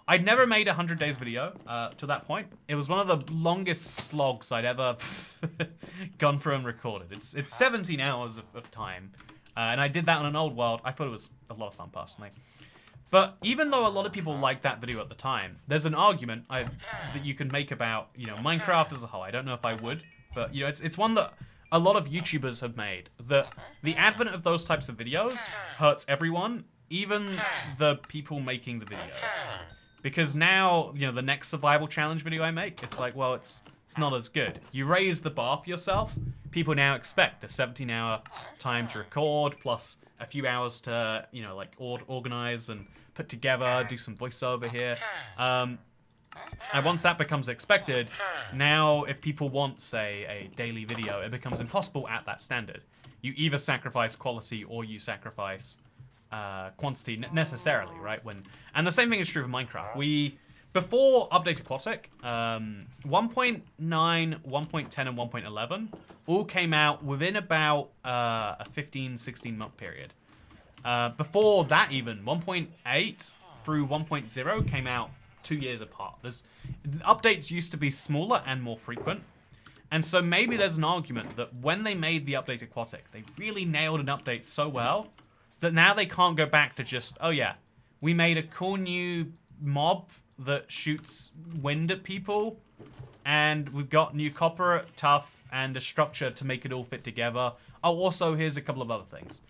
I'd never made a 100 days video to that point. It was one of the longest slogs I'd ever gone through and recorded. It's 17 hours of time, and I did that on an old world. I thought it was a lot of fun, personally. But even though a lot of people liked that video at the time, there's an argument that you can make about, you know, Minecraft as a whole. I don't know if I would, but, you know, it's one that a lot of YouTubers have made. That the advent of those types of videos hurts everyone, even the people making the videos. Because now, you know, the next survival challenge video I make, it's like, well, it's not as good. You raise the bar for yourself, people now expect a 17-hour time to record, plus a few hours to, you know, like, organize and put together, do some voiceover here. And once that becomes expected, now if people want, say, a daily video, it becomes impossible at that standard. You either sacrifice quality or you sacrifice quantity necessarily, right? And the same thing is true for Minecraft. Before Update Aquatic, 1.9, 1.10, and 1.11 all came out within about a 15, 16 month period. Before that even, 1.8 through 1.0 came out 2 years apart. Updates used to be smaller and more frequent. And so maybe there's an argument that when they made the Update Aquatic, they really nailed an update so well that now they can't go back to just, oh yeah, we made a cool new mob that shoots wind at people, and we've got new copper, tough, and a structure to make it all fit together. Oh, also, here's a couple of other things.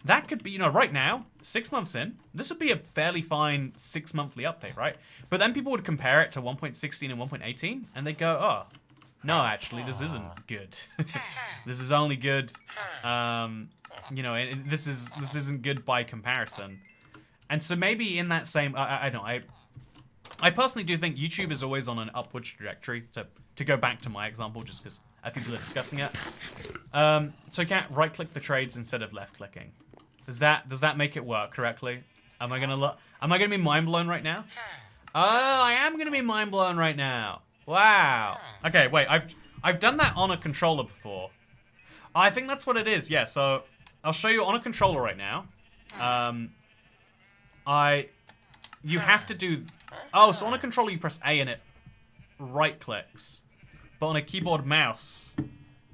That could be, you know, right now, 6 months in, this would be a fairly fine 6-monthly update, right? But then people would compare it to 1.16 and 1.18, and they'd go, oh, no, actually, this isn't good. This is only good, you know, this isn't good by comparison. And so maybe in that same, I personally do think YouTube is always on an upward trajectory, to go back to my example, just because people are discussing it. So you can't right-click the trades instead of left-clicking. Does that make it work correctly? Am I gonna be mind-blown right now? Oh, I am gonna be mind-blown right now. Wow. Okay, wait, I've done that on a controller before. I think that's what it is, yeah, so I'll show you on a controller right now. You have to do... Oh, so on a controller you press A and it right-clicks. But on a keyboard mouse,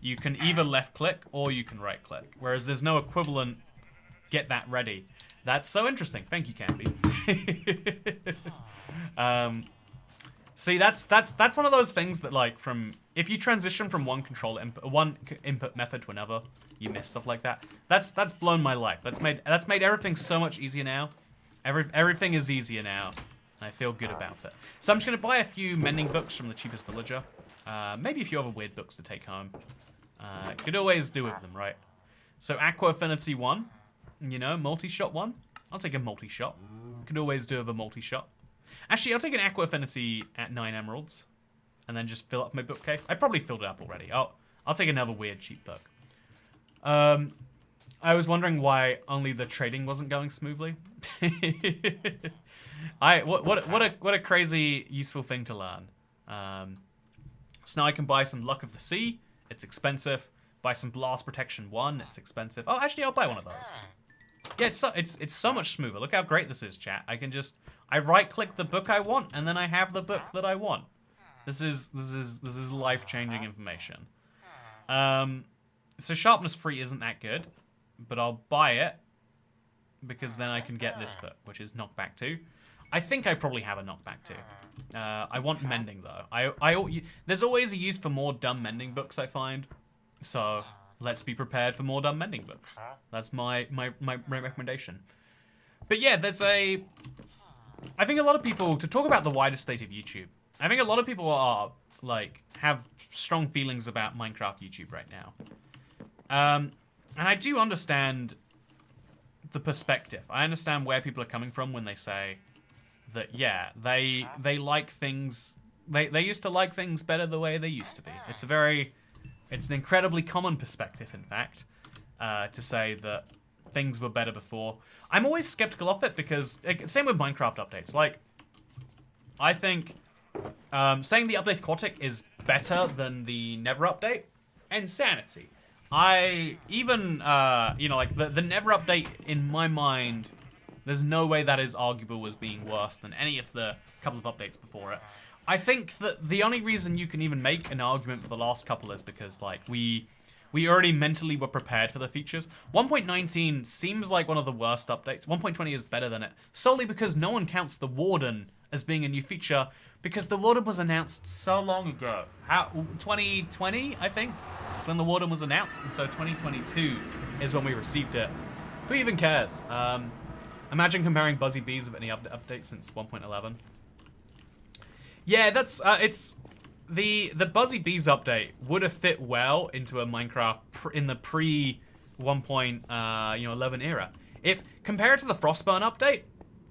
you can either left-click or you can right-click. Whereas there's no equivalent get that ready. That's so interesting. Thank you, Canby. See, that's one of those things that, like, if you transition from one input method to another, you miss stuff like that. That's blown my life. That's made everything so much easier now. Everything is easier now. And I feel good about it. So I'm just gonna buy a few mending books from the cheapest villager. Maybe a few other weird books to take home. Could always do with them, right? So Aqua Affinity 1, you know, multi-shot 1. I'll take a multi-shot. Could always do with a multi-shot. Actually, I'll take an Aqua Affinity at 9 emeralds. And then just fill up my bookcase. I probably filled it up already. I'll take another weird cheap book. I was wondering why only the trading wasn't going smoothly. What a crazy useful thing to learn. So now I can buy some Luck of the Sea. It's expensive. Buy some Blast Protection 1. It's expensive. Oh, actually, I'll buy one of those. Yeah, it's so much smoother. Look how great this is, chat. I right-click the book I want, and then I have the book that I want. This is life-changing information. So Sharpness 3 isn't that good, but I'll buy it because then I can get this book, which is Knockback 2. I think I probably have a Knockback 2. I want Mending, though. There's always a use for more dumb Mending books, I find. So let's be prepared for more dumb Mending books. That's my recommendation. But yeah, I think a lot of people, to talk about the wider state of YouTube, I think a lot of people have strong feelings about Minecraft YouTube right now. And I do understand the perspective. I understand where people are coming from when they say that, yeah, they like things, they used to like things better the way they used to be. It's an incredibly common perspective, in fact, to say that things were better before. I'm always skeptical of it because, same with Minecraft updates. Like, I think saying the Update Aquatic is better than the Never update, insanity. You know, like, the Never update, in my mind, there's no way that is arguable as being worse than any of the couple of updates before it. I think that the only reason you can even make an argument for the last couple is because, like, we we already mentally were prepared for the features. 1.19 seems like one of the worst updates. 1.20 is better than it, solely because no one counts the Warden as being a new feature, because the Warden was announced so long ago. 2020, I think, is when the Warden was announced, and so 2022 is when we received it. Who even cares? Imagine comparing Buzzy Bees with any update since 1.11. Yeah, that's it's the Buzzy Bees update would have fit well into a Minecraft in the pre 1.11 era. If compared to the Frostburn update,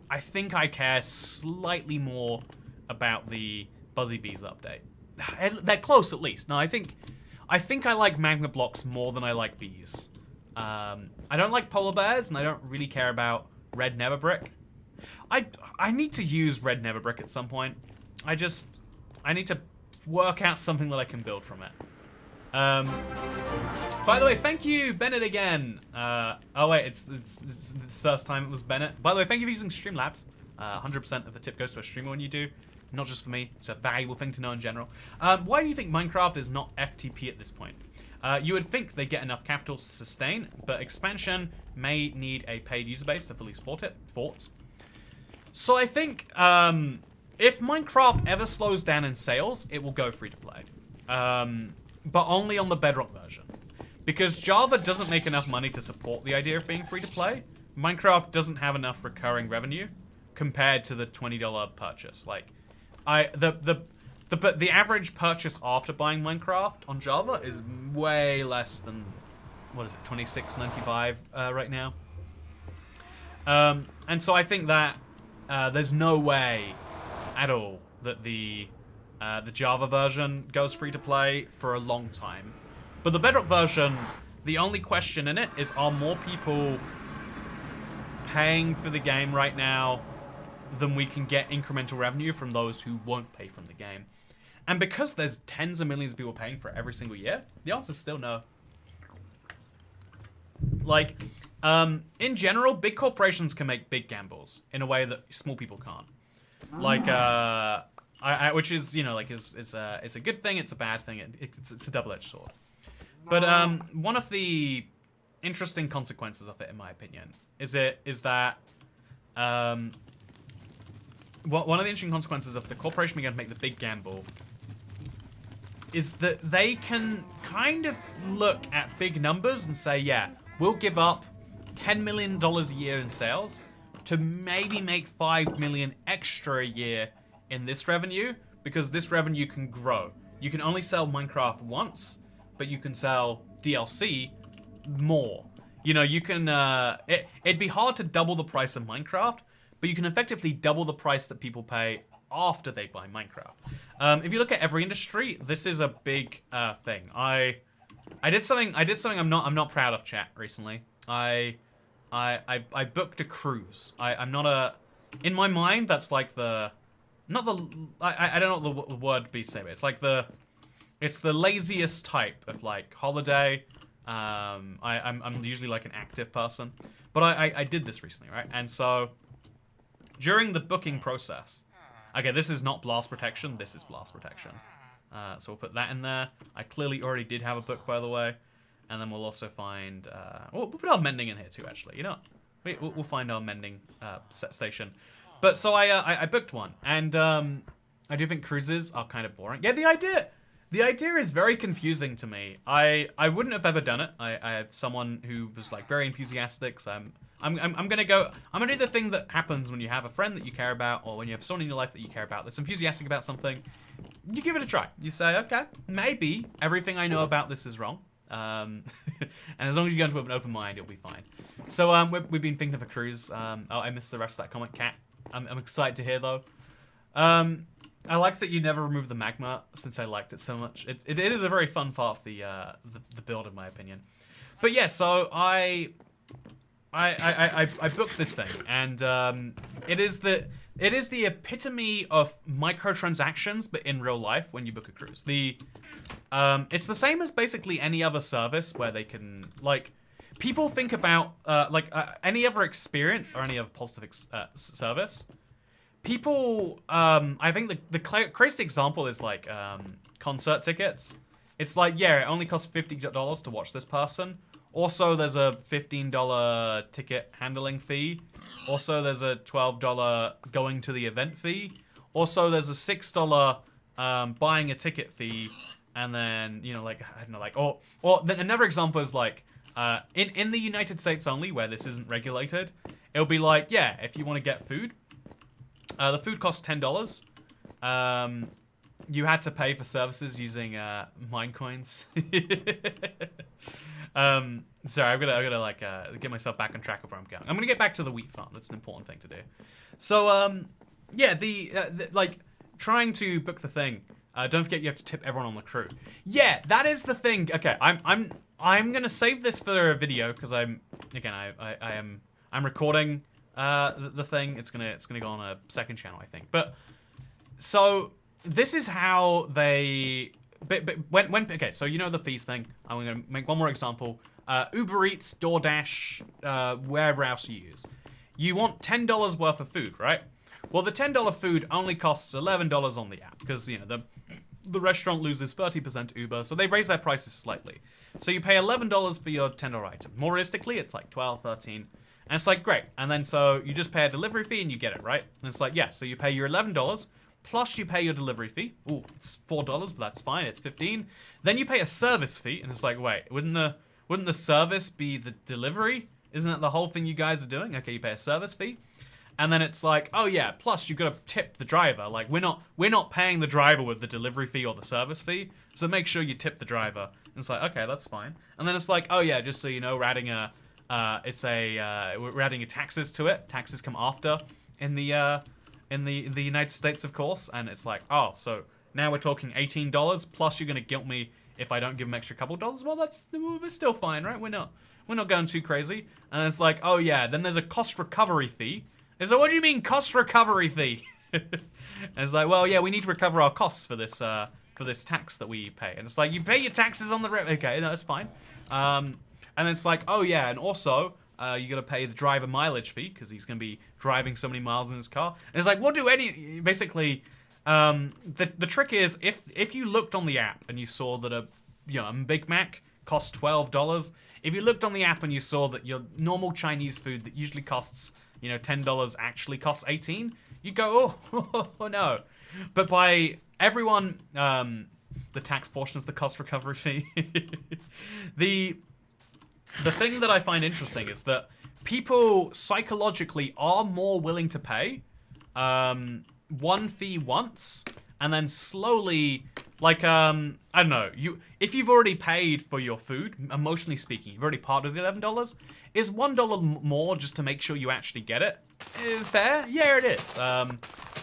I think I care slightly more about the Buzzy Bees update. They're close at least. No, I think I like magma blocks more than I like bees. I don't like polar bears, and I don't really care about red nether brick. I need to use red nether brick at some point. I need to work out something that I can build from it. By the way, thank you, Bennett, again. Oh wait, it's the first time it was Bennett. By the way, thank you for using Streamlabs. 100% of the tip goes to a streamer when you do, not just for me. It's a valuable thing to know in general. Why do you think Minecraft is not FTP at this point? You would think they get enough capital to sustain, but expansion may need a paid user base to fully support it. Thoughts? So I think if Minecraft ever slows down in sales, it will go free to play, but only on the Bedrock version, because Java doesn't make enough money to support the idea of being free to play. Minecraft doesn't have enough recurring revenue compared to the $20 purchase. Like, the average purchase after buying Minecraft on Java is way less than, what is it, $26.95 right now. And so I think that there's no way at all that the Java version goes free to play for a long time. But the Bedrock version, the only question in it is, are more people paying for the game right now than we can get incremental revenue from those who won't pay from the game? And because there's tens of millions of people paying for it every single year, the answer is still no. Like, in general, big corporations can make big gambles in a way that small people can't. Like, which is, you know, like, it's a good thing, it's a bad thing, it's a double-edged sword. But one of the interesting consequences of it, in my opinion, is that one of the interesting consequences of the corporation being able to make the big gamble is that they can kind of look at big numbers and say, yeah, we'll give up $10 million a year in sales to maybe make $5 million extra a year in this revenue, because this revenue can grow. You can only sell Minecraft once, but you can sell DLC more. You know, you can, it'd be hard to double the price of Minecraft, but you can effectively double the price that people pay after they buy Minecraft. If you look at every industry, this is a big thing. I did something I'm not proud of, chat, recently. I booked a cruise. I'm not a, in my mind, that's like the, not the, I don't know what the word would be to say, but it's like it's the laziest type of like holiday. I'm usually like an active person, but I did this recently, right? And so during the booking process, okay, this is not blast protection, this is blast protection. So we'll put that in there. I clearly already did have a book, by the way. And then we'll also find, we'll put our mending in here too, actually, you know. We'll find our mending set station. But so I booked one, and I do think cruises are kind of boring. Yeah, the idea is very confusing to me. I wouldn't have ever done it. I have someone who was like very enthusiastic, so I'm gonna do the thing that happens when you have a friend that you care about, or when you have someone in your life that you care about that's enthusiastic about something. You give it a try. You say, okay, maybe everything I know about this is wrong. And as long as you go into an open mind, you'll be fine. So we've been thinking of a cruise. Oh, I missed the rest of that comment, Cat. I'm excited to hear though. I like that you never removed the magma, since I liked it so much. It is a very fun part of the build, in my opinion. But yeah, so I booked this thing, and it is the epitome of microtransactions, but in real life when you book a cruise. It's the same as basically any other service where they can, like, people think about any other experience or any other positive service. People, I think the crazy example is like concert tickets. it's like, yeah, it only costs $50 to watch this person. Also, there's a $15 ticket handling fee. Also, there's a $12 going to the event fee. Also, there's a $6 buying a ticket fee. And then, you know, like, I don't know, like, or then another example is like, in the United States only, where this isn't regulated, it'll be like, yeah, if you want to get food, the food costs $10. You had to pay for services using mine coins. Sorry, I'm gonna like get myself back on track of where I'm going. I'm gonna get back to the wheat farm. That's an important thing to do. So yeah, the like trying to book the thing. Don't forget you have to tip everyone on the crew. Yeah, that is the thing. Okay, I'm gonna save this for a video because I'm recording the thing. It's gonna go on a second channel, I think. But so this is how they. When okay, so you know the fees thing. I'm gonna make one more example. Uber Eats, DoorDash, wherever else you use. You want $10 worth of food, right? Well, the $10 food only costs $11 on the app because you know the restaurant loses 30% to Uber, so they raise their prices slightly. So you pay $11 for your $10 item. More realistically, it's like 12, 13, and it's like great. And then so you just pay a delivery fee and you get it, right? And it's like yeah, so you pay your $11. Plus you pay your delivery fee. Ooh, it's $4, but that's fine. It's 15. Then you pay a service fee, and it's like, wait, wouldn't the service be the delivery? Isn't that the whole thing you guys are doing? Okay, you pay a service fee, and then it's like, oh yeah, plus you got to tip the driver. Like we're not paying the driver with the delivery fee or the service fee, so make sure you tip the driver. And it's like, okay, that's fine. And then it's like, oh yeah, just so you know, we're adding a taxes to it. Taxes come after in the United States, of course, and it's like, oh, so now we're talking $18, plus you're gonna guilt me if I don't give them extra couple dollars. Well, we're still fine, right? We're not going too crazy. And it's like, oh yeah, then there's a cost recovery fee. It's like, what do you mean cost recovery fee? And it's like, well, yeah, we need to recover our costs for this tax that we pay. And it's like, you pay your taxes on the okay, no, that's fine. And it's like, oh yeah, and also. You gotta pay the driver mileage fee because he's gonna be driving so many miles in his car. And it's like, what do basically, the trick is if you looked on the app and you saw that a Big Mac costs $12, if you looked on the app and you saw that your normal Chinese food that usually costs $10 actually costs 18, you go, oh no. But by everyone, the tax portion is the cost recovery fee. The thing that I find interesting is that people psychologically are more willing to pay one fee once and then slowly, like, I don't know, if you've already paid for your food, emotionally speaking, you've already parted with the $11, is $1 more just to make sure you actually get it? Fair? Yeah, it is.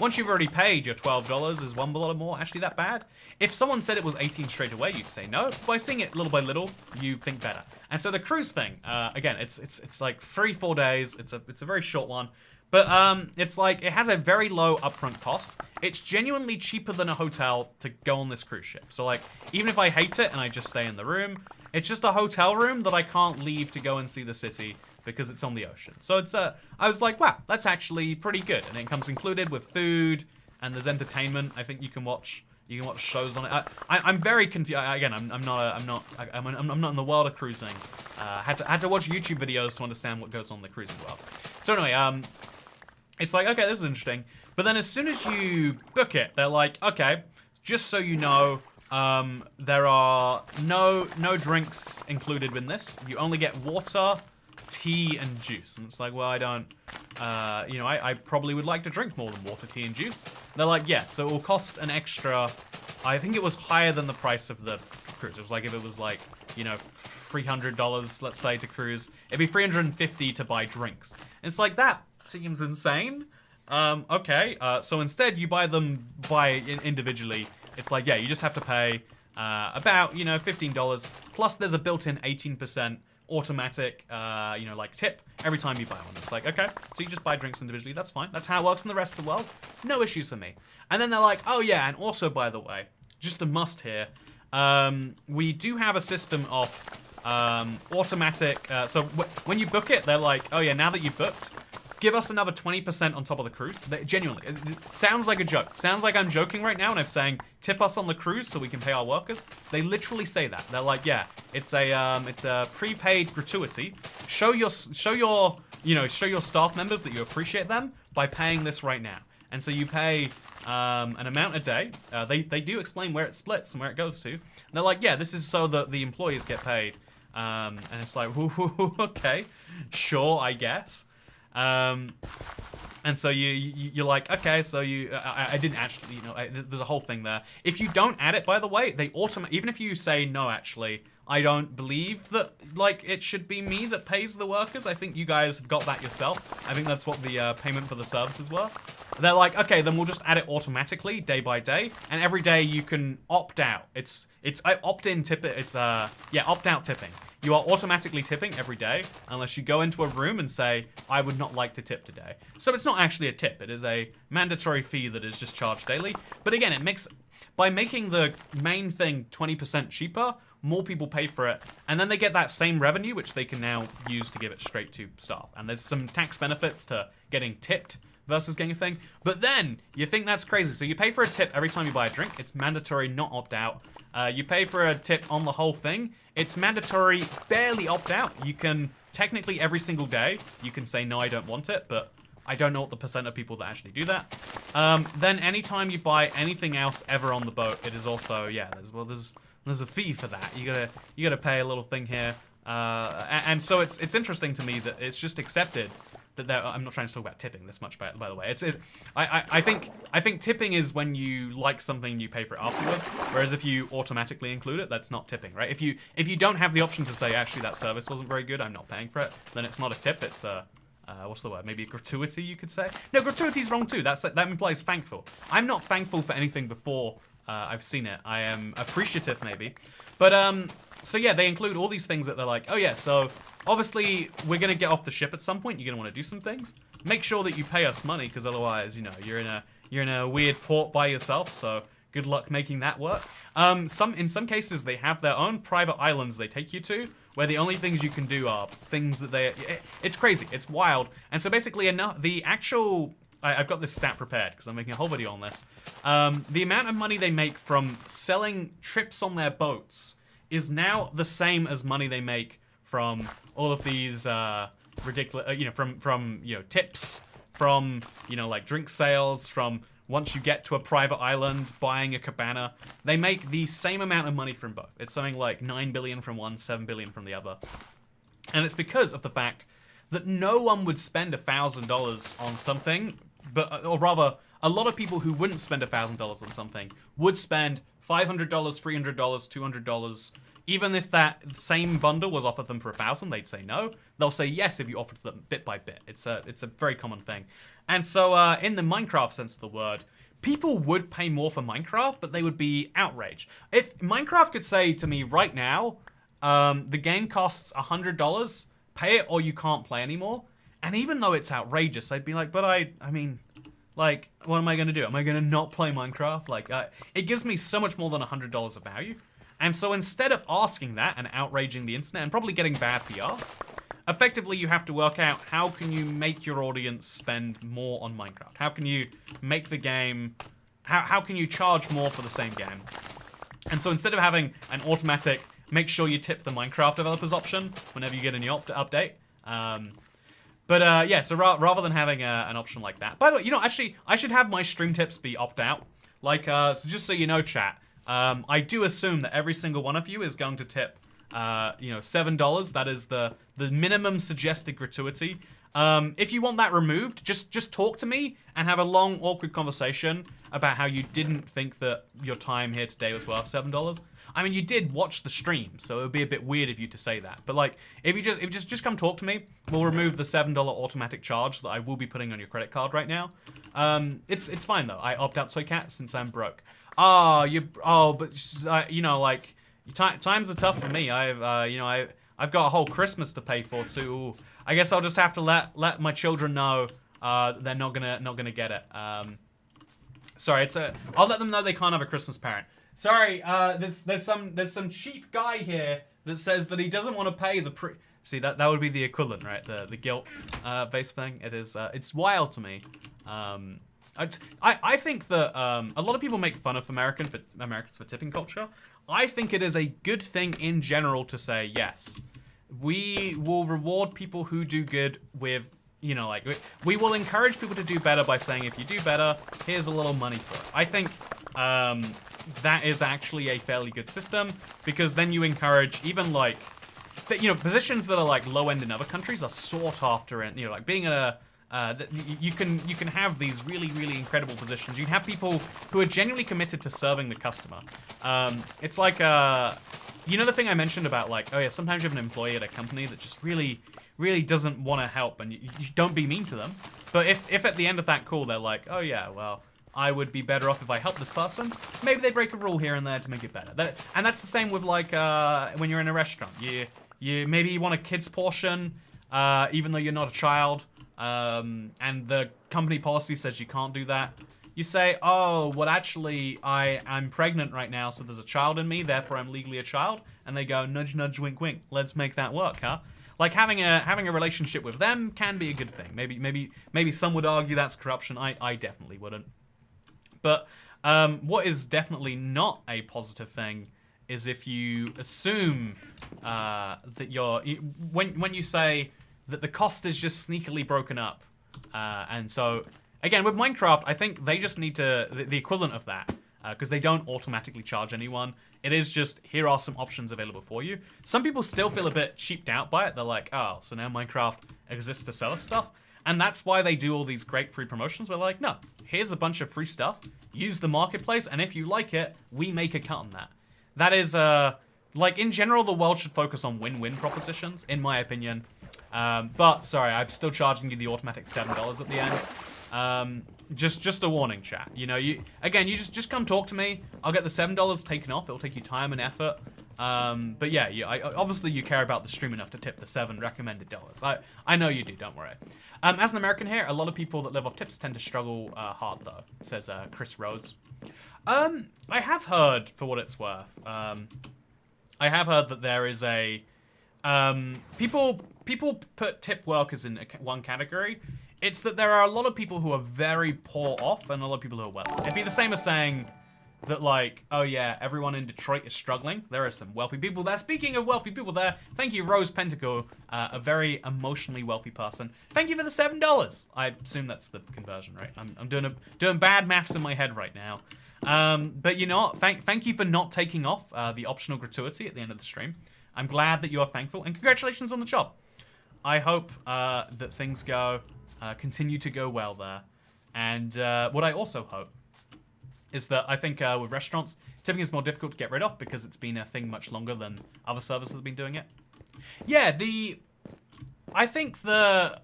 Once you've already paid your $12, is $1 more actually that bad? If someone said it was 18 straight away, you'd say no. By seeing it little by little, you think better. And so the cruise thing, again, it's like 3-4 days. It's a very short one, but it's like it has a very low upfront cost. It's genuinely cheaper than a hotel to go on this cruise ship. So like, even if I hate it and I just stay in the room, it's just a hotel room that I can't leave to go and see the city because it's on the ocean. So it's I was like, wow, that's actually pretty good, and it comes included with food and there's entertainment. I think you can watch shows on it. I'm very confused. Again, I'm not in the world of cruising. Had to watch YouTube videos to understand what goes on in the cruising world. So anyway, it's like, okay, this is interesting. But then as soon as you book it, they're like, okay, just so you know, there are no drinks included in this. You only get water, tea, and juice. And it's like, well, I don't, I probably would like to drink more than water, tea, and juice. They're like, yeah, so it will cost an extra, I think it was higher than the price of the cruise. It was like, if it was like, $300, let's say, to cruise, it'd be $350 to buy drinks. And it's like, that seems insane. Okay, so instead you buy them individually. It's like, yeah, you just have to pay about, $15, plus there's a built-in 18% automatic, like tip every time you buy one. It's like, okay, so you just buy drinks individually, that's fine. That's how it works in the rest of the world. No issues for me. And then they're like, oh yeah, and also, by the way, just a must here, we do have a system of automatic, so when you book it, they're like, oh yeah, now that you've booked, give us another 20% on top of the cruise. Genuinely, it sounds like a joke. Sounds like I'm joking right now and I'm saying tip us on the cruise so we can pay our workers. They literally say that. They're like, yeah, it's a prepaid gratuity. Show your staff members that you appreciate them by paying this right now. And so you pay an amount a day. They do explain where it splits and where it goes to. And they're like, yeah, this is so that the employees get paid. And it's like, okay, sure, I guess. And so you're like, okay, so I didn't actually, there's a whole thing there. If you don't add it, by the way, they even if you say, no, actually, I don't believe that, like, it should be me that pays the workers. I think you guys have got that yourself. I think that's what the payment for the services were. They're like, okay, then we'll just add it automatically, day by day, and every day you can opt out. It's opt-in tip. It's opt-out tipping. You are automatically tipping every day unless you go into a room and say, I would not like to tip today. So it's not actually a tip. It is a mandatory fee that is just charged daily. But again, by making the main thing 20% cheaper, more people pay for it, and then they get that same revenue, which they can now use to give it straight to staff. And there's some tax benefits to getting tipped versus getting a thing. But then, you think that's crazy. So you pay for a tip every time you buy a drink. It's mandatory, not opt out. You pay for a tip on the whole thing. It's mandatory, barely opt out. You can, technically every single day, you can say, no, I don't want it, but I don't know what the percent of people that actually do that. Then anytime you buy anything else ever on the boat, it is also, there's a fee for that. You gotta pay a little thing here. And so it's interesting to me that it's just accepted that I'm not trying to talk about tipping this much, by the way. I think tipping is when you like something and you pay for it afterwards. Whereas if you automatically include it, that's not tipping, right? If you don't have the option to say, actually that service wasn't very good, I'm not paying for it, then it's not a tip. It's what's the word? Maybe a gratuity, you could say. No, gratuity's wrong too. That implies thankful. I'm not thankful for anything before I've seen it. I am appreciative, maybe. But so yeah, they include all these things that they're like, oh yeah, so obviously we're gonna get off the ship at some point. You're gonna want to do some things. Make sure that you pay us money, because otherwise, you're in a weird port by yourself. So good luck making that work. In some cases, they have their own private islands they take you to, where the only things you can do are things that it's crazy, it's wild. And so basically, the actual, I've got this stat prepared because I'm making a whole video on this. The amount of money they make from selling trips on their boats is now the same as money they make from all of these ridiculous, from tips, from like drink sales, from once you get to a private island, buying a cabana. They make the same amount of money from both. It's something like 9 billion from one, 7 billion from the other. And it's because of the fact that no one would spend $1,000 on something, or rather, a lot of people who wouldn't spend $1,000 on something would spend $500, $300, $200. Even if that same bundle was offered them for $1,000, they'd say no. They'll say yes if you offer them bit by bit. It's a very common thing. And so in the Minecraft sense of the word, people would pay more for Minecraft, but they would be outraged. If Minecraft could say to me right now, the game costs $100, pay it or you can't play anymore. And even though it's outrageous, I'd be like, but I mean, like, what am I going to do? Am I going to not play Minecraft? Like, it gives me so much more than $100 of value. And so instead of asking that and outraging the internet and probably getting bad PR, effectively you have to work out how can you make your audience spend more on Minecraft? How can you make the game, how can you charge more for the same game? And so instead of having an automatic, make sure you tip the Minecraft developers option whenever you get a new update, so rather than having an option like that. By the way, actually, I should have my stream tips be opt-out. Like, so just so you know, chat, I do assume that every single one of you is going to tip, $7. That is the minimum suggested gratuity. If you want that removed, just talk to me and have a long, awkward conversation about how you didn't think that your time here today was worth $7. I mean, you did watch the stream, so it would be a bit weird of you to say that. But like, if you just come talk to me, we'll remove the $7 automatic charge that I will be putting on your credit card right now. It's fine though. I opt out Toycat since I'm broke. Times are tough for me. I've got a whole Christmas to pay for too. I guess I'll just have to let my children know they're not gonna get it. Sorry, I'll let them know they can't have a Christmas parent. Sorry, there's some cheap guy here that says that he doesn't want to pay the See, that would be the equivalent, right? The guilt based thing. It is. It's wild to me. I think that a lot of people make fun of Americans for tipping culture. I think it is a good thing in general to say, yes, we will reward people who do good with, you know, like, we will encourage people to do better by saying, if you do better, here's a little money for it. I think that is actually a fairly good system, because then you encourage even, like, you know, positions that are, like, low-end in other countries are sought after, and, you know, like, being you can have these really, really incredible positions. You can have people who are genuinely committed to serving the customer. It's like, you know the thing I mentioned about, like, oh yeah, sometimes you have an employee at a company that just really, really doesn't want to help, and you don't be mean to them. But if at the end of that call they're like, oh yeah, well, I would be better off if I helped this person, maybe they break a rule here and there to make it better. And that's the same with, like, when you're in a restaurant. Maybe you want a kid's portion, even though you're not a child. And the company policy says you can't do that. You say, oh, well, actually, I'm pregnant right now, so there's a child in me, therefore I'm legally a child. And they go, nudge, nudge, wink, wink. Let's make that work, huh? Like, having a relationship with them can be a good thing. Maybe some would argue that's corruption. I definitely wouldn't. But what is definitely not a positive thing is if you assume that when you say that the cost is just sneakily broken up. And so, again, with Minecraft, I think they just need to, the equivalent of that, because they don't automatically charge anyone. It is just, here are some options available for you. Some people still feel a bit cheaped out by it. They're like, oh, so now Minecraft exists to sell us stuff? And that's why they do all these great free promotions. We're like, no, here's a bunch of free stuff. Use the marketplace, and if you like it, we make a cut on that. That is, like, in general, the world should focus on win-win propositions, in my opinion. But sorry, I'm still charging you the automatic $7 at the end. Just a warning, chat. You know, you just come talk to me. I'll get the $7 taken off. It'll take you time and effort. But yeah, obviously you care about the stream enough to tip the $7 recommended dollars. I know you do. Don't worry. As an American here, a lot of people that live off tips tend to struggle hard, though. Says Chris Rhodes. I have heard, for what it's worth, I have heard that there is a people put tip workers in one category. It's that there are a lot of people who are very poor off and a lot of people who are wealthy. It'd be the same as saying that, like, oh yeah, everyone in Detroit is struggling. There are some wealthy people there. Speaking of wealthy people there, thank you, Rose Pentacle, a very emotionally wealthy person. Thank you for the $7. I assume that's the conversion, right? I'm doing bad maths in my head right now. But you know what? Thank you for not taking off the optional gratuity at the end of the stream. I'm glad that you are thankful, and congratulations on the job. I hope that things continue to go well there. And what I also hope is that I think with restaurants, tipping is more difficult to get rid of because it's been a thing much longer than other services have been doing it. Yeah, I think the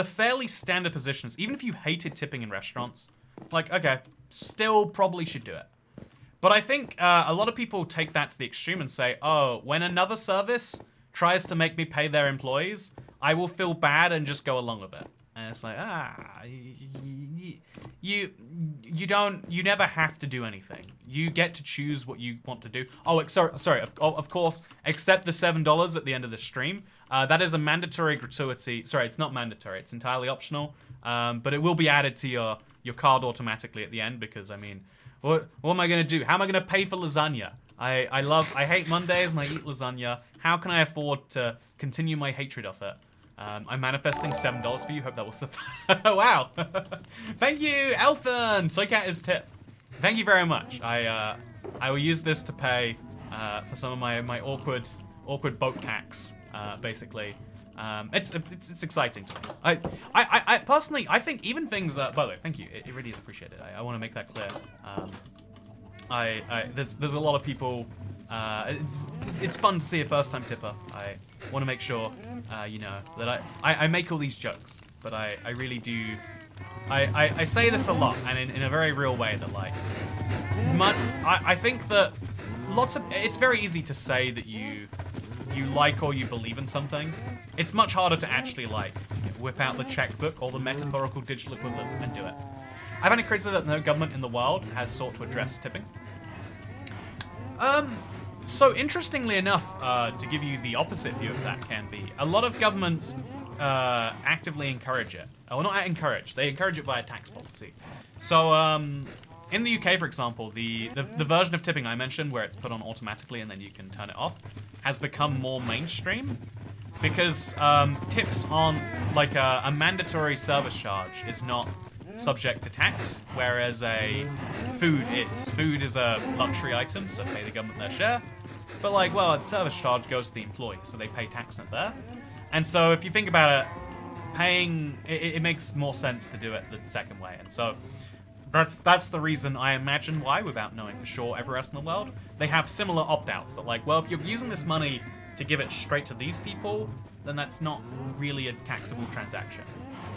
fairly standard positions, even if you hated tipping in restaurants, like, okay, still probably should do it. But I think a lot of people take that to the extreme and say, oh, when another service tries to make me pay their employees, I will feel bad and just go along with it. And it's like, you never have to do anything. You get to choose what you want to do. Oh, sorry, of course, except the $7 at the end of the stream. That is a mandatory gratuity. Sorry, it's not mandatory. It's entirely optional. But it will be added to your card automatically at the end because, I mean, what am I going to do? How am I going to pay for lasagna? I hate Mondays and I eat lasagna. How can I afford to continue my hatred of it? I'm manifesting $7 for you. Hope that will suffice. Wow. Thank you, Elfin. Toycat is tip. Thank you very much. I will use this to pay for some of my awkward boat tax, basically. It's exciting to me. I personally, I think even things. By the way, thank you. It really is appreciated. I want to make that clear. There's a lot of people. It's fun to see a first-time tipper. I want to make sure, you know, that I make all these jokes, but I really do. I say this a lot, and in a very real way, that like, I think that it's very easy to say that you like or you believe in something. It's much harder to actually like whip out the checkbook or the metaphorical digital equivalent and do it. I find it crazy that no government in the world has sought to address tipping. So interestingly enough, to give you the opposite view of that can be, a lot of governments actively encourage it. Well, not encourage, they encourage it via tax policy. So in the UK, for example, the version of tipping I mentioned, where it's put on automatically and then you can turn it off, has become more mainstream because tips on like a mandatory service charge is not subject to tax, whereas food is. Food is a luxury item, so pay the government their share. But like, well, a service charge goes to the employee, so they pay tax on it there. And so if you think about it, paying, it makes more sense to do it the second way. And so that's the reason, I imagine, why, without knowing for sure everywhere else in the world, they have similar opt-outs that like, well, if you're using this money to give it straight to these people, then that's not really a taxable transaction.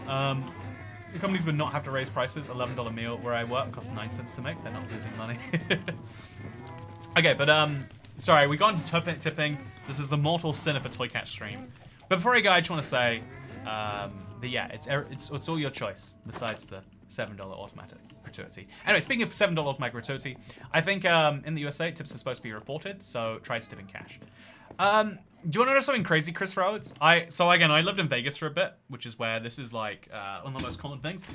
The companies would not have to raise prices. $11 meal where I work costs 9 cents to make. They're not losing money. Okay, but sorry, we got into tipping. This is the mortal sin of a Toycat stream. But before I go, I just want to say that yeah, it's all your choice besides the $7 automatic gratuity. Anyway, speaking of $7 automatic gratuity, I think in the USA tips are supposed to be reported, so try to tip in cash. Do you want to know something crazy, Chris Rhodes? So again, I lived in Vegas for a bit, which is where this is like one of the most common things.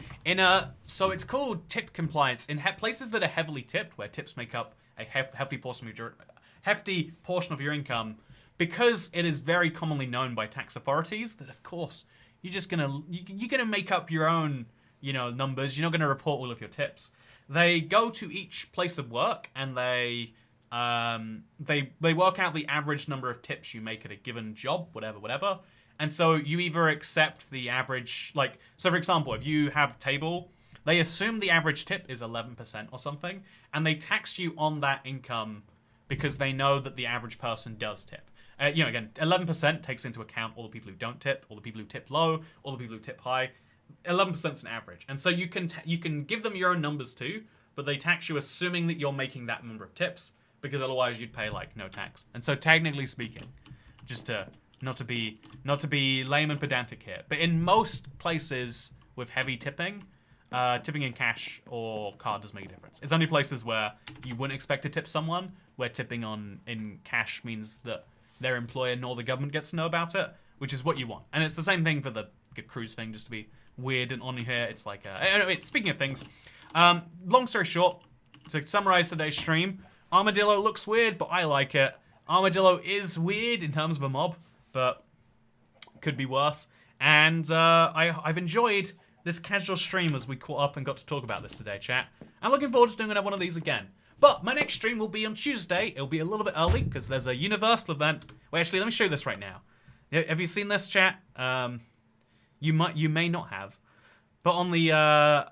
So it's called tip compliance in places that are heavily tipped, where tips make up a hefty portion of your income, because it is very commonly known by tax authorities that, of course, you're gonna make up your own, numbers. You're not gonna report all of your tips. They go to each place of work and they work out the average number of tips you make at a given job, whatever. And so you either accept the average, so for example, if you have a table, they assume the average tip is 11% or something, and they tax you on that income because they know that the average person does tip. Again, 11% takes into account all the people who don't tip, all the people who tip low, all the people who tip high. 11% is an average. And so you can give them your own numbers too, but they tax you assuming that you're making that number of tips, because otherwise you'd pay no tax. And so technically speaking, just to not to be lame and pedantic here, but in most places with heavy tipping, tipping in cash or card does make a difference. It's only places where you wouldn't expect to tip someone, where tipping in cash means that their employer nor the government gets to know about it, which is what you want. And it's the same thing for the cruise thing, just to be weird and on here. It's like, anyway, speaking of things, long story short, to summarize today's stream, Armadillo looks weird, but I like it. Armadillo is weird in terms of a mob, but could be worse. And I've enjoyed this casual stream as we caught up and got to talk about this today, chat. I'm looking forward to doing another one of these again. But my next stream will be on Tuesday. It'll be a little bit early because there's a Universal event. Wait, actually, let me show you this right now. Have you seen this, chat? You may not have. But on the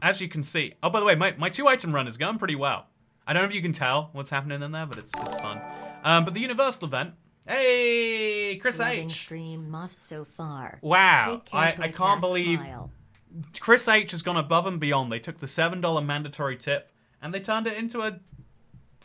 as you can see. Oh, by the way, my 2-item run is going pretty well. I don't know if you can tell what's happening in there, but it's fun. But the Universal event. Hey, Chris Loving H. stream Moss so far. Wow, Take care, I can't believe smile. Chris H has gone above and beyond. They took the $7 mandatory tip and they turned it into a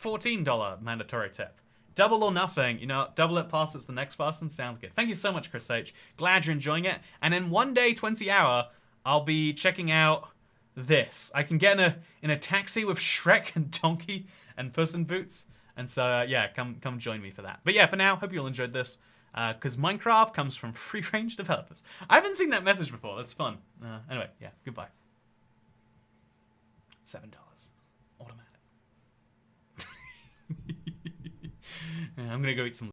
$14 mandatory tip. Double or nothing, double it past it's the next person. Sounds good. Thank you so much, Chris H. Glad you're enjoying it. And in one day, 20 hour, I'll be checking out this. I can get in a taxi with Shrek and Donkey and Puss in Boots. And so, yeah, come join me for that. But yeah, for now, hope you all enjoyed this. Because Minecraft comes from free-range developers. I haven't seen that message before. That's fun. Anyway, yeah, goodbye. $7. Automatic. Yeah, I'm going to go eat some